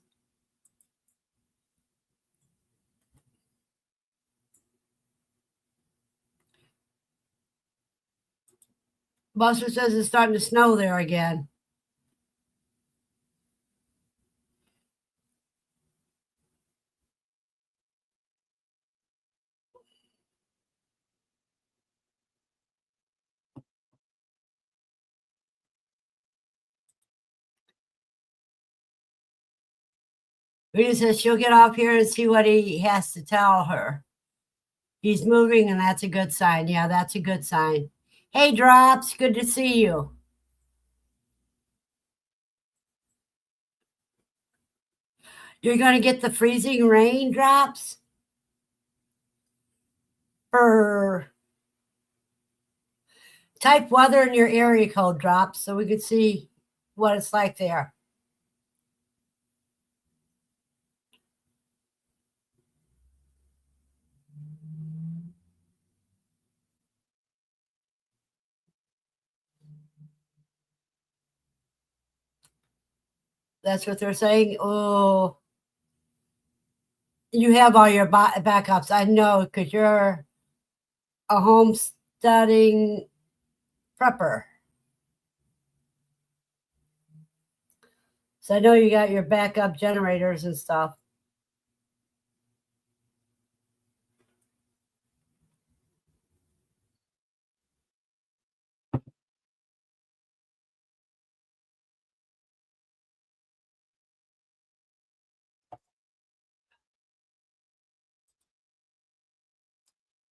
Buster says it's starting to snow there again. Rita says she'll get off here and see what he has to tell her. He's moving, and that's a good sign. Yeah, that's a good sign. Hey, Drops, good to see you. You're going to get the freezing rain, Drops? Or type weather in your area code, Drops, so we could see what it's like there. That's what they're saying. Oh, you have all your backups. I know because you're a homesteading prepper. So I know you got your backup generators and stuff.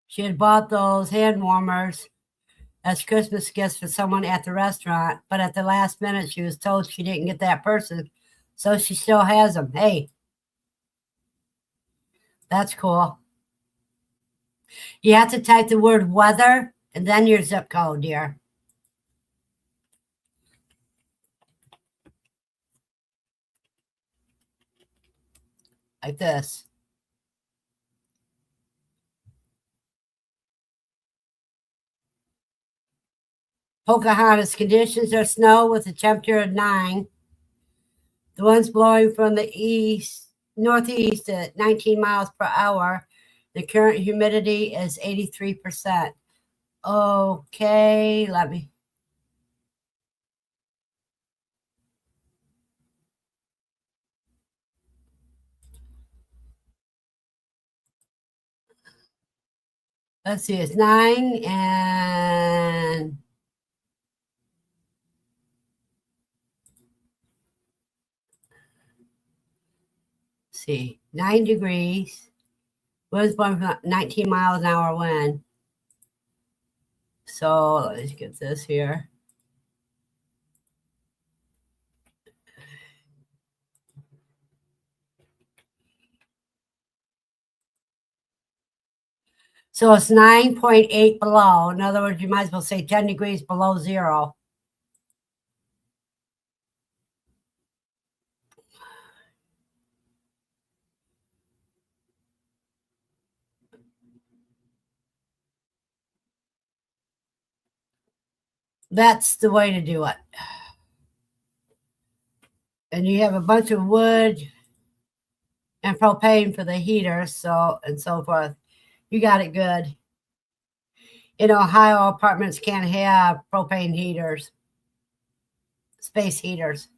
She had bought those hand warmers as Christmas gifts for someone at the restaurant, but at the last minute, she was told she didn't get that person, so she still has them. Hey, that's cool. You have to type the word weather and then your zip code, dear. Like this. Pocahontas, conditions are snow with a temperature of 9. The winds blowing from the northeast at 19 miles per hour. The current humidity is 83%. Okay, let me. Let's see, it's 9 and see, 9 degrees. Winds blowing from 19 miles an hour wind. So let's get this here. So it's 9.8 below. In other words, you might as well say 10 degrees below zero. That's the way to do it. And you have a bunch of wood and propane for the heater, so and so forth. You got it good. In Ohio, apartments can't have propane heaters, space heaters.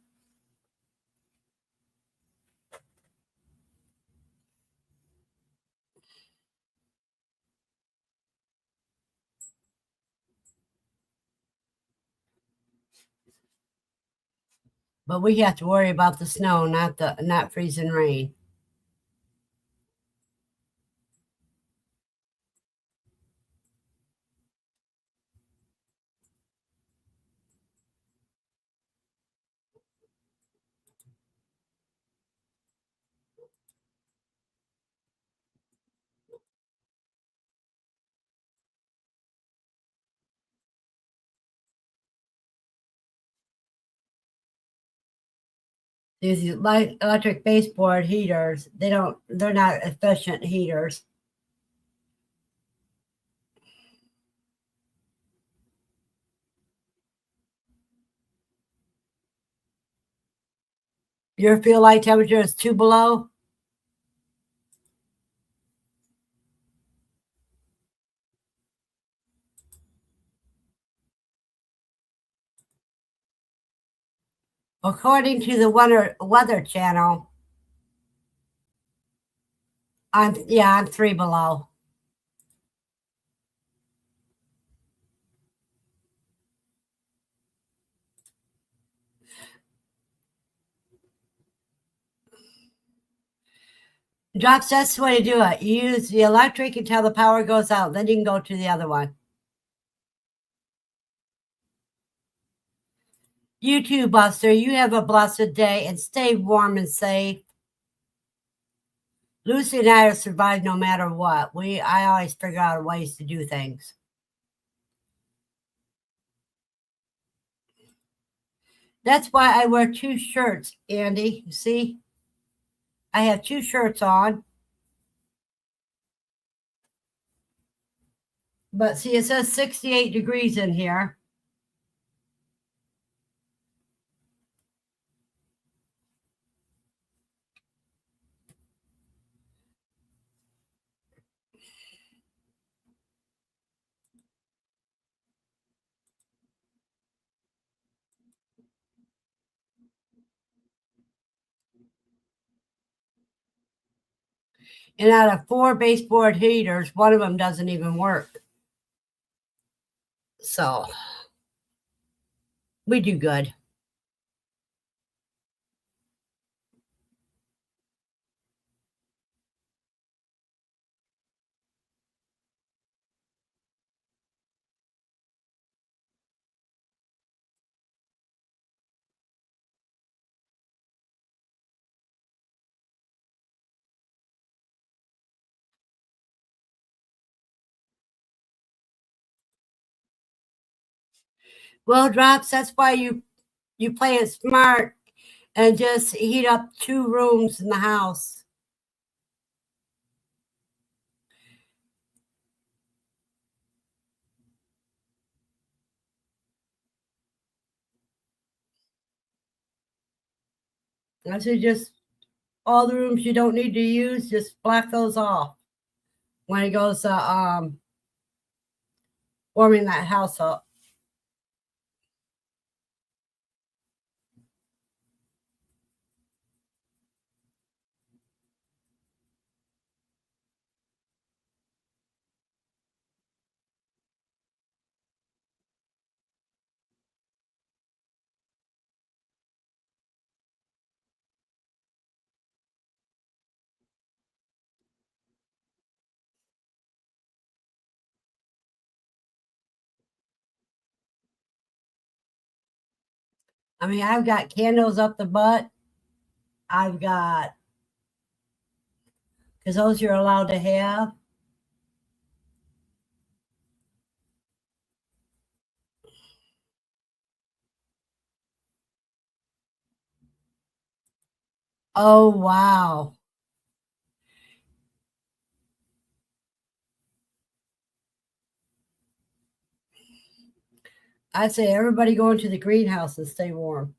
But we have to worry about the snow, not freezing rain. These electric baseboard heaters, they're not efficient heaters. Your feel like temperature is 2 below? According to the weather channel, I'm 3 below. Drops, that's the way to do it. You use the electric until the power goes out, then you can go to the other one. You too, Buster. You have a blessed day and stay warm and safe. Lucy and I have survived no matter what. I always figure out ways to do things. That's why I wear 2 shirts, Andy. You see? I have 2 shirts on. But see, it says 68 degrees in here. And out of 4 baseboard heaters, one of them doesn't even work. So we do good. Well, Drops, that's why you play it smart and just heat up 2 rooms in the house. I say just all the rooms you don't need to use, just black those off when it goes warming that house up. I mean, I've got candles up the butt. I've got, because those you're allowed to have. Oh, wow. I'd say everybody go into the greenhouse and stay warm.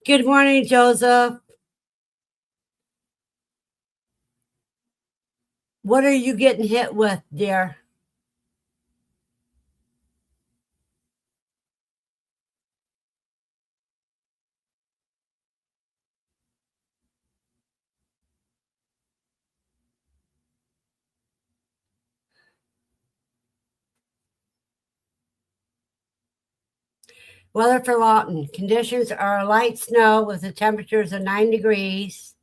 Good morning, Joseph. What are you getting hit with, dear? Weather for Lawton. Conditions are light snow with the temperatures of 9 degrees.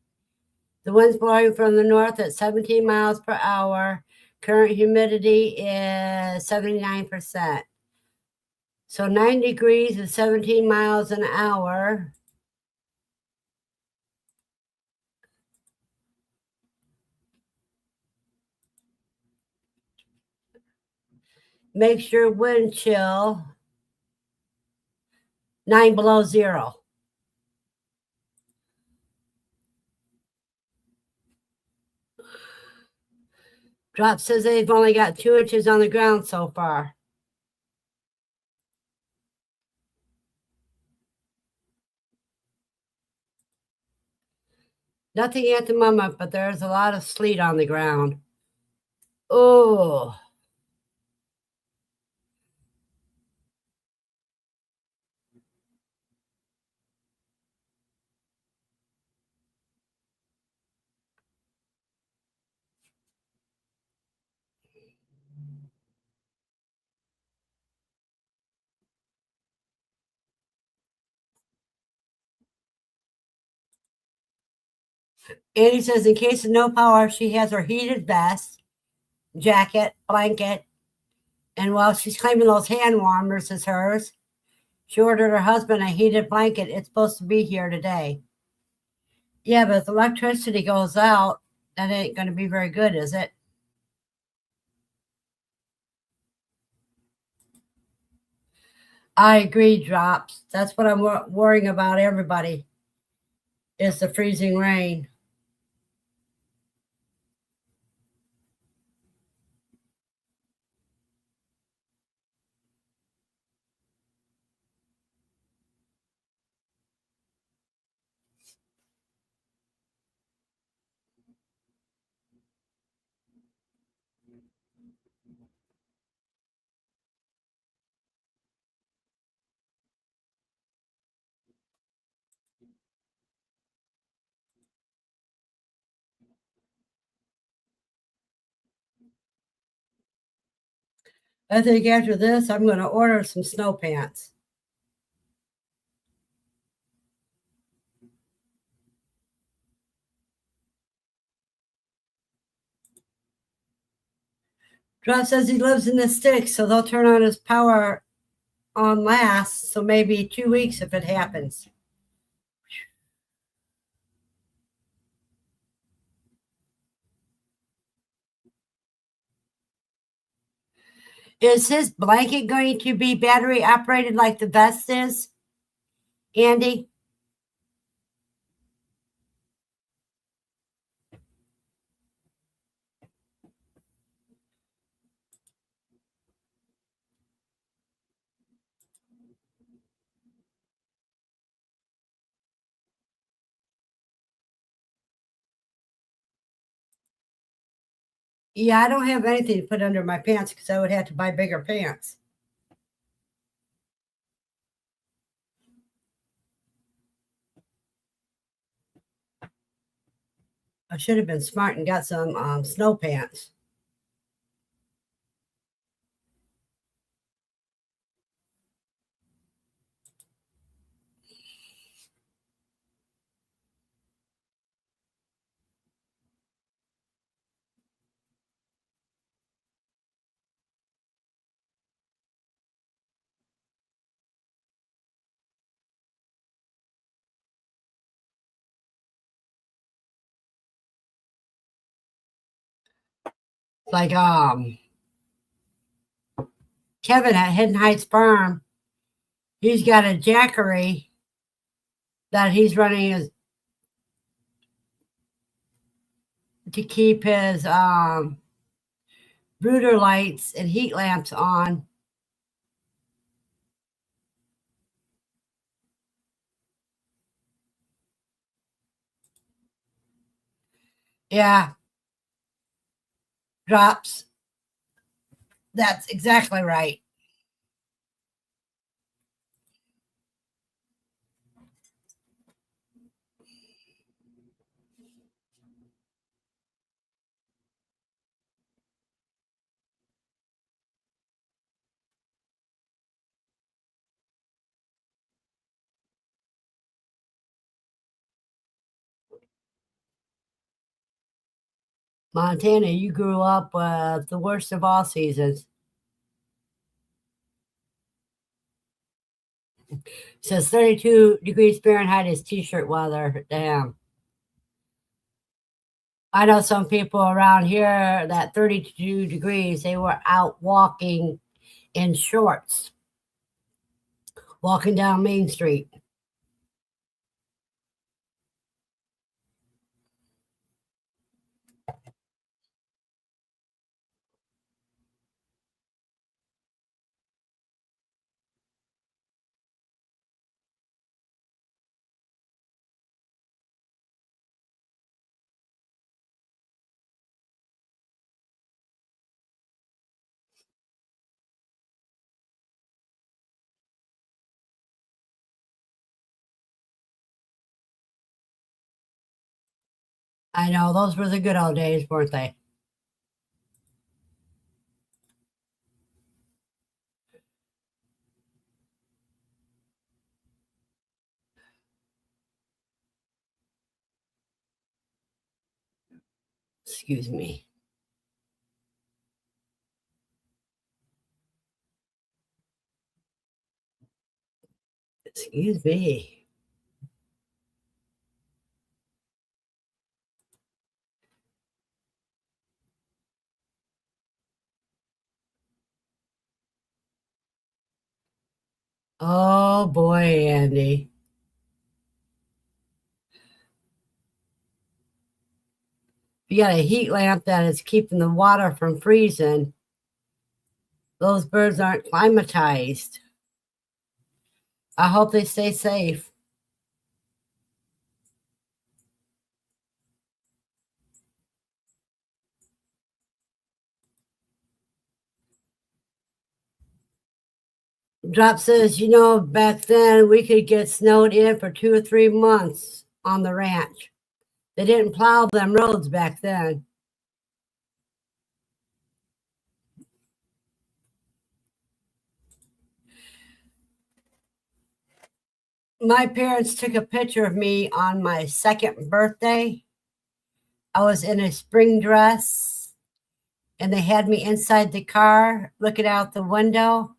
The wind's blowing from the north at 17 miles per hour. Current humidity is 79%. So 9 degrees is 17 miles an hour. Make sure wind chill 9 below zero. Drop says they've only got 2 inches on the ground so far. Nothing at the moment, but there's a lot of sleet on the ground. Oh. Annie says, in case of no power, she has her heated vest, jacket, blanket, and while she's claiming those hand warmers as hers, she ordered her husband a heated blanket. It's supposed to be here today. Yeah, but if electricity goes out, that ain't going to be very good, is it? I agree, Drops. That's what I'm worrying about, everybody, is the freezing rain. I think after this, I'm going to order some snow pants. Drop says he lives in the sticks, so they'll turn on his power on last, so maybe 2 weeks if it happens. Is his blanket going to be battery operated like the vest is, Andy? Yeah, I don't have anything to put under my pants because I would have to buy bigger pants. I should have been smart and got some snow pants. Like Kevin at Hidden Heights Farm, he's got a jackery that he's running to keep his brooder lights and heat lamps on. Yeah. Drops. That's exactly right. Montana, you grew up with the worst of all seasons. Says 32 degrees Fahrenheit is t-shirt weather. Damn. I know some people around here that 32 degrees, they were out walking in shorts walking down Main Street. I know, those were the good old days, weren't they? Excuse me. Excuse me. Oh boy, Andy. If you got a heat lamp that is keeping the water from freezing, those birds aren't climatized. I hope they stay safe. Drop says, back then we could get snowed in for 2 or 3 months on the ranch. They didn't plow them roads back then. My parents took a picture of me on my second birthday. I was in a spring dress and they had me inside the car looking out the window,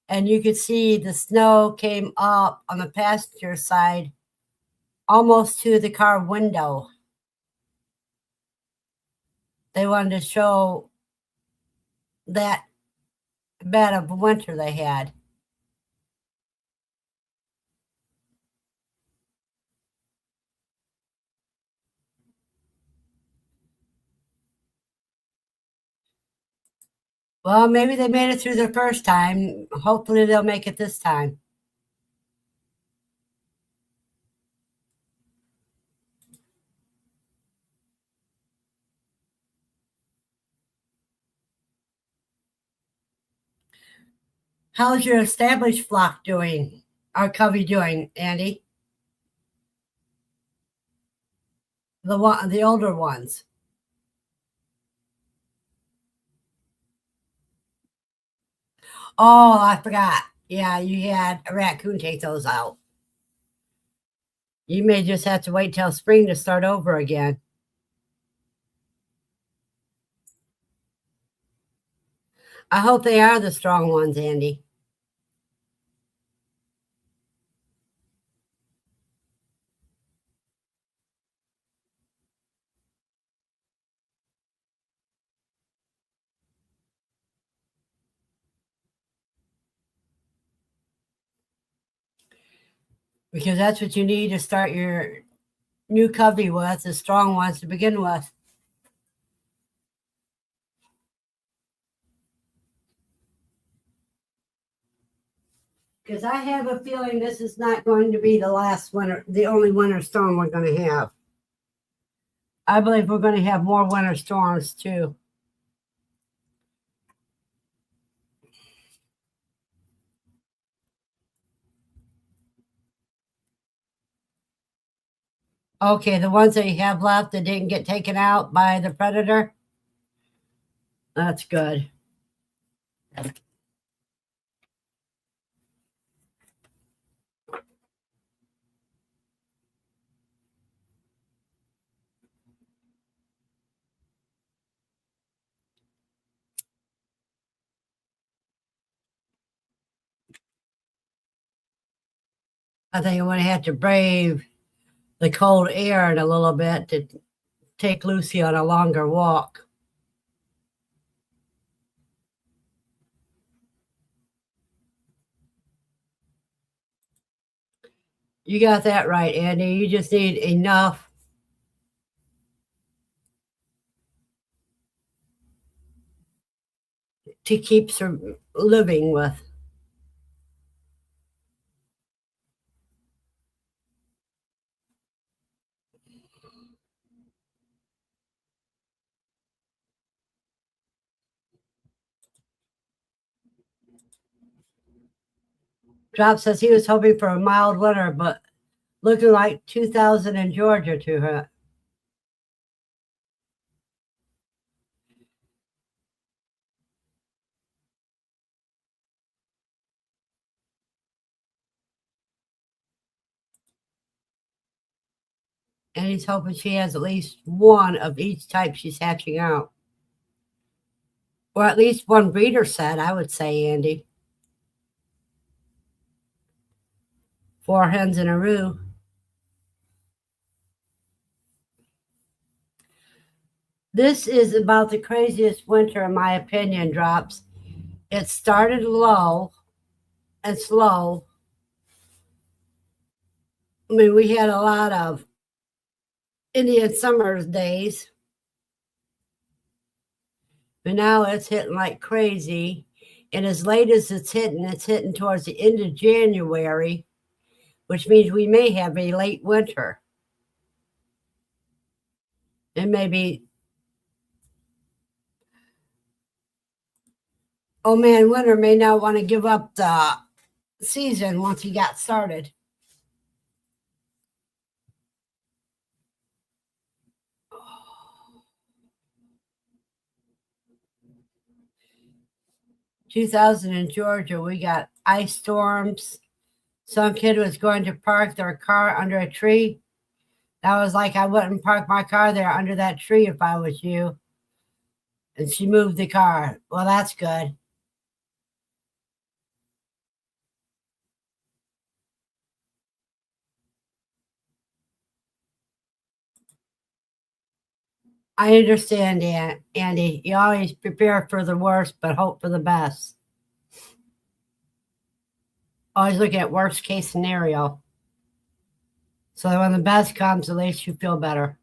and you could see the snow came up on the passenger side almost to the car window. They wanted to show that bad of a winter they had. Well, maybe they made it through the first time. Hopefully they'll make it this time. How's your established flock doing? Our covey doing, Andy? The older ones. Oh, I forgot. Yeah, you had a raccoon take those out. You may just have to wait till spring to start over again. I hope they are the strong ones, Andy. Because that's what you need to start your new covey with, the strong ones to begin with. Because I have a feeling this is not going to be the last winter, the only winter storm we're going to have. I believe we're going to have more winter storms too. Okay, the ones that you have left that didn't get taken out by the predator. That's good. I think I'm going to have to brave the cold air in a little bit to take Lucy on a longer walk. You got that right, Andy. You just need enough to keep living with. Drop says he was hoping for a mild winter, but looking like 2000 in Georgia to her. And he's hoping she has at least one of each type she's hatching out. Or at least one breeder set, I would say, Andy. 4 hens in a row. This is about the craziest winter, in my opinion, Drops. It started low and slow. I mean, we had a lot of Indian summer days, but now it's hitting like crazy. And as late as it's hitting towards the end of January, which means we may have a late winter. And maybe, oh man, winter may not want to give up the season once he got started. "2000 in Georgia, we got ice storms. Some kid was going to park their car under a tree. That was like, I wouldn't park my car there under that tree if I was you. And she moved the car. Well, that's good. I understand, Andy. You always prepare for the worst, but hope for the best. Always look at worst case scenario. So that when the best comes, at least you feel better.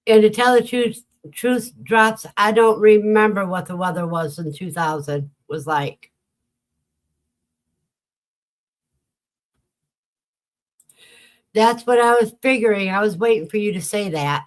And to tell the truth, Drops, I don't remember what the weather was in 2000 was like. That's what I was figuring. I was waiting for you to say that.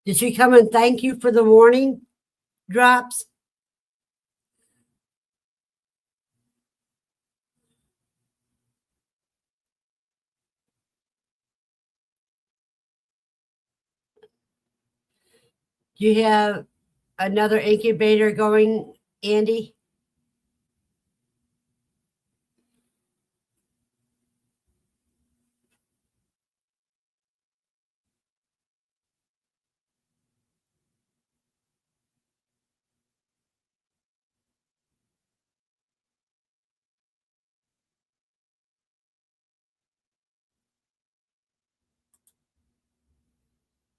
Did she come and thank you for the warning, Drops? Do you have another incubator going, Andy?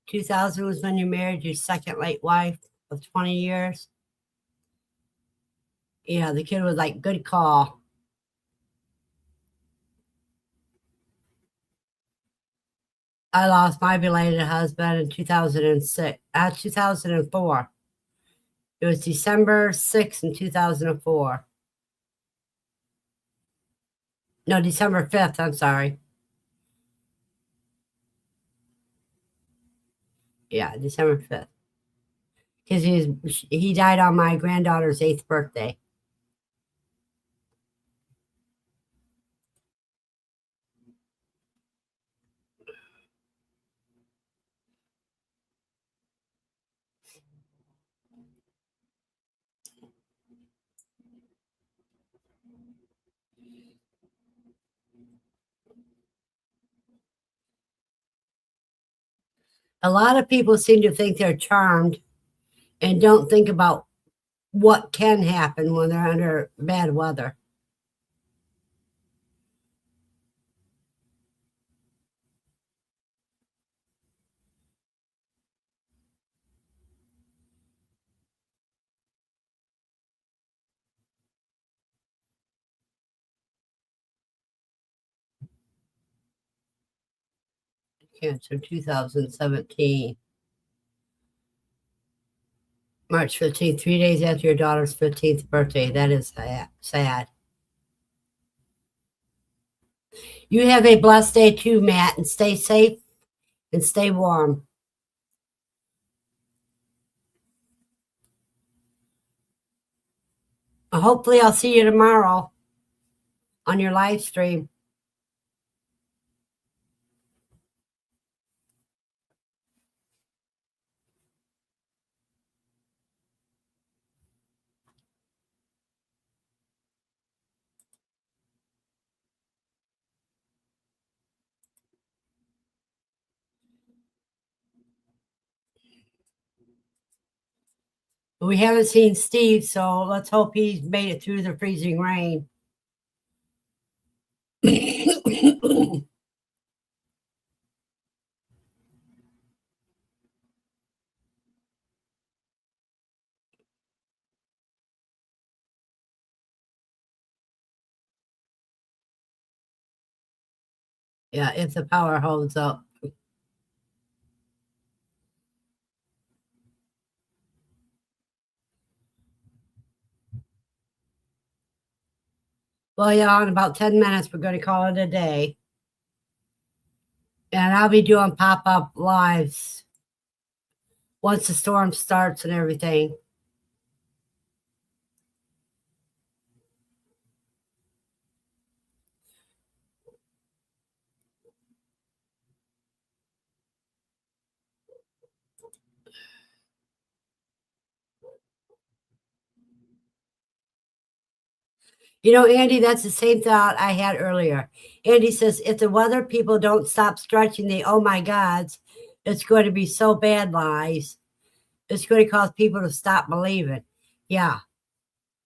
"2000 was when you married your second late wife of 20 years. Yeah, the kid was like, good call. I lost my belated husband in 2006, 2004. It was December 6th in 2004. No, December 5th. I'm sorry. Yeah, December 5th. Because he died on my granddaughter's 8th birthday. A lot of people seem to think they're charmed and don't think about what can happen when they're under bad weather. Cancer 2017. March 15th, 3 days after your daughter's 15th birthday. That is sad. You have a blessed day too, Matt, and stay safe and stay warm. Hopefully, I'll see you tomorrow on your live stream. We haven't seen Steve, so let's hope he's made it through the freezing rain. Yeah, if the power holds up. Well, yeah, in about 10 minutes, we're going to call it a day. And I'll be doing pop-up lives once the storm starts and everything. You know, Andy, that's the same thought I had earlier. Andy says, if the weather people don't stop stretching the oh my gods, it's going to be so bad lies. It's going to cause people to stop believing. Yeah.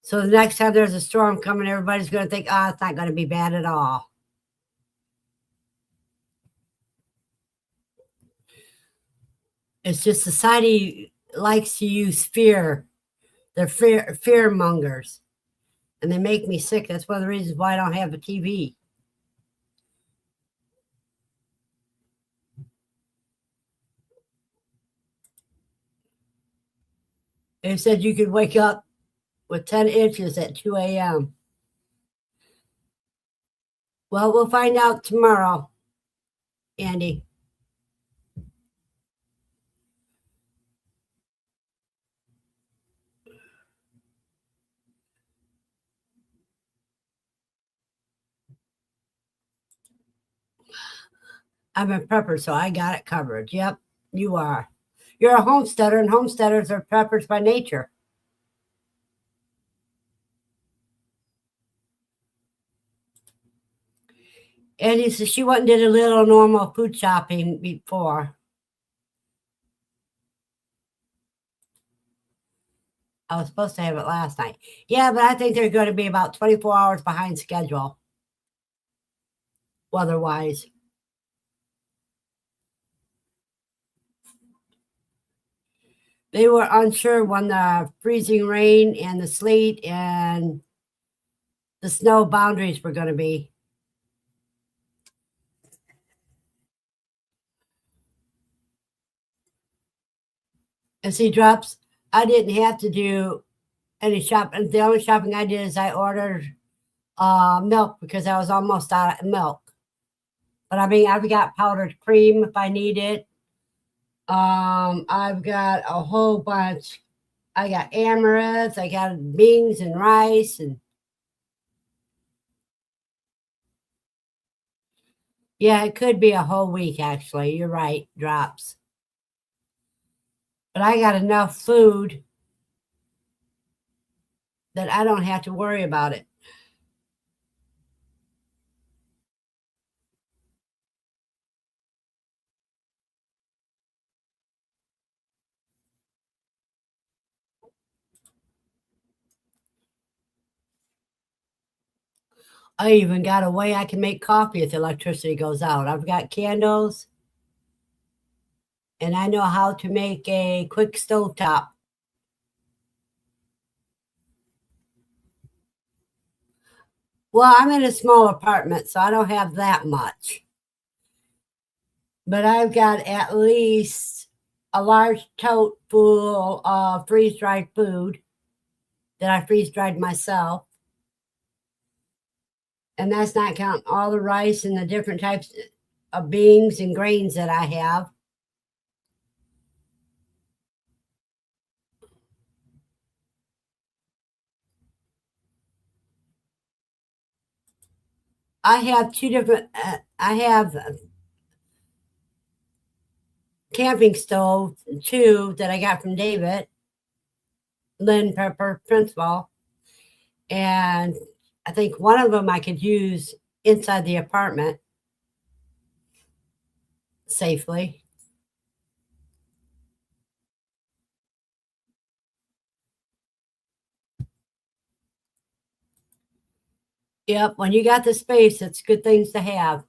So the next time there's a storm coming, everybody's going to think, oh, it's not going to be bad at all. It's just society likes to use fear. They're fear mongers. And they make me sick. That's one of the reasons why I don't have a TV. They said you could wake up with 10 inches at 2 a.m. Well, we'll find out tomorrow, Andy. I'm a prepper, so I got it covered. Yep, you are. You're a homesteader, and homesteaders are preppers by nature. Andy says she went and did a little normal food shopping before. I was supposed to have it last night. Yeah, but I think they're going to be about 24 hours behind schedule, weather-wise. They were unsure when the freezing rain and the sleet and the snow boundaries were going to be. And see, Drops, I didn't have to do any shopping. The only shopping I did is I ordered milk because I was almost out of milk. But I mean, I've got powdered cream if I need it. I've got a whole bunch. I got amaranth, I got beans and rice, and yeah, it could be a whole week actually. You're right, Drops. But I got enough food that I don't have to worry about it. I even got a way I can make coffee if the electricity goes out. I've got candles, and I know how to make a quick stovetop. Well, I'm in a small apartment, so I don't have that much. But I've got at least a large tote full of freeze-dried food that I freeze-dried myself. And that's not counting all the rice and the different types of beans and grains that I have. I have two different, I have camping stove, two that I got from David, Lynn Pepper Principal. And I think one of them I could use inside the apartment safely. Yep, when you got the space, it's good things to have.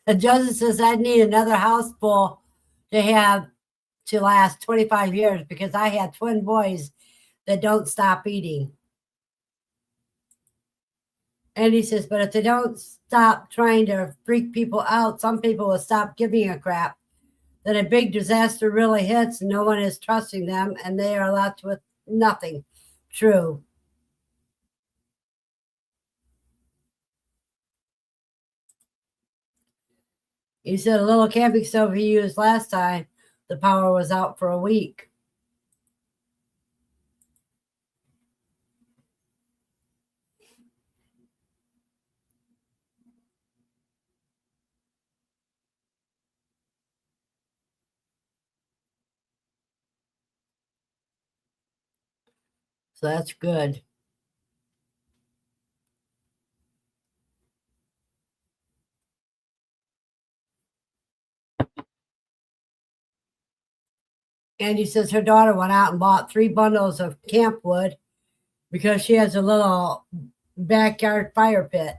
And Joseph says I need another house full to have to last 25 years because I had twin boys that don't stop eating. And he says, but if they don't stop trying to freak people out, some people will stop giving a crap. Then a big disaster really hits and no one is trusting them and they are left with nothing. True. He said a little camping stove he used last time, the power was out for a week. So that's good. Andy says her daughter went out and bought 3 bundles of camp wood because she has a little backyard fire pit.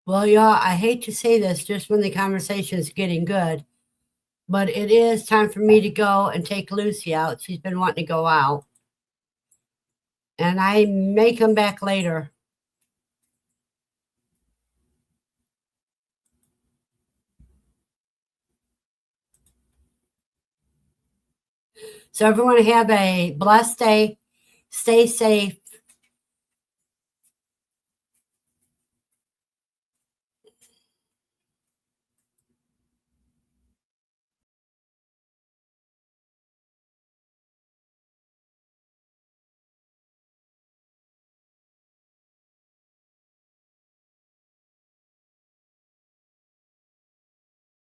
Well, y'all, I hate to say this just when the conversation is getting good, but it is time for me to go and take Lucy out. She's been wanting to go out. And I may come back later. So everyone have a blessed day. Stay safe.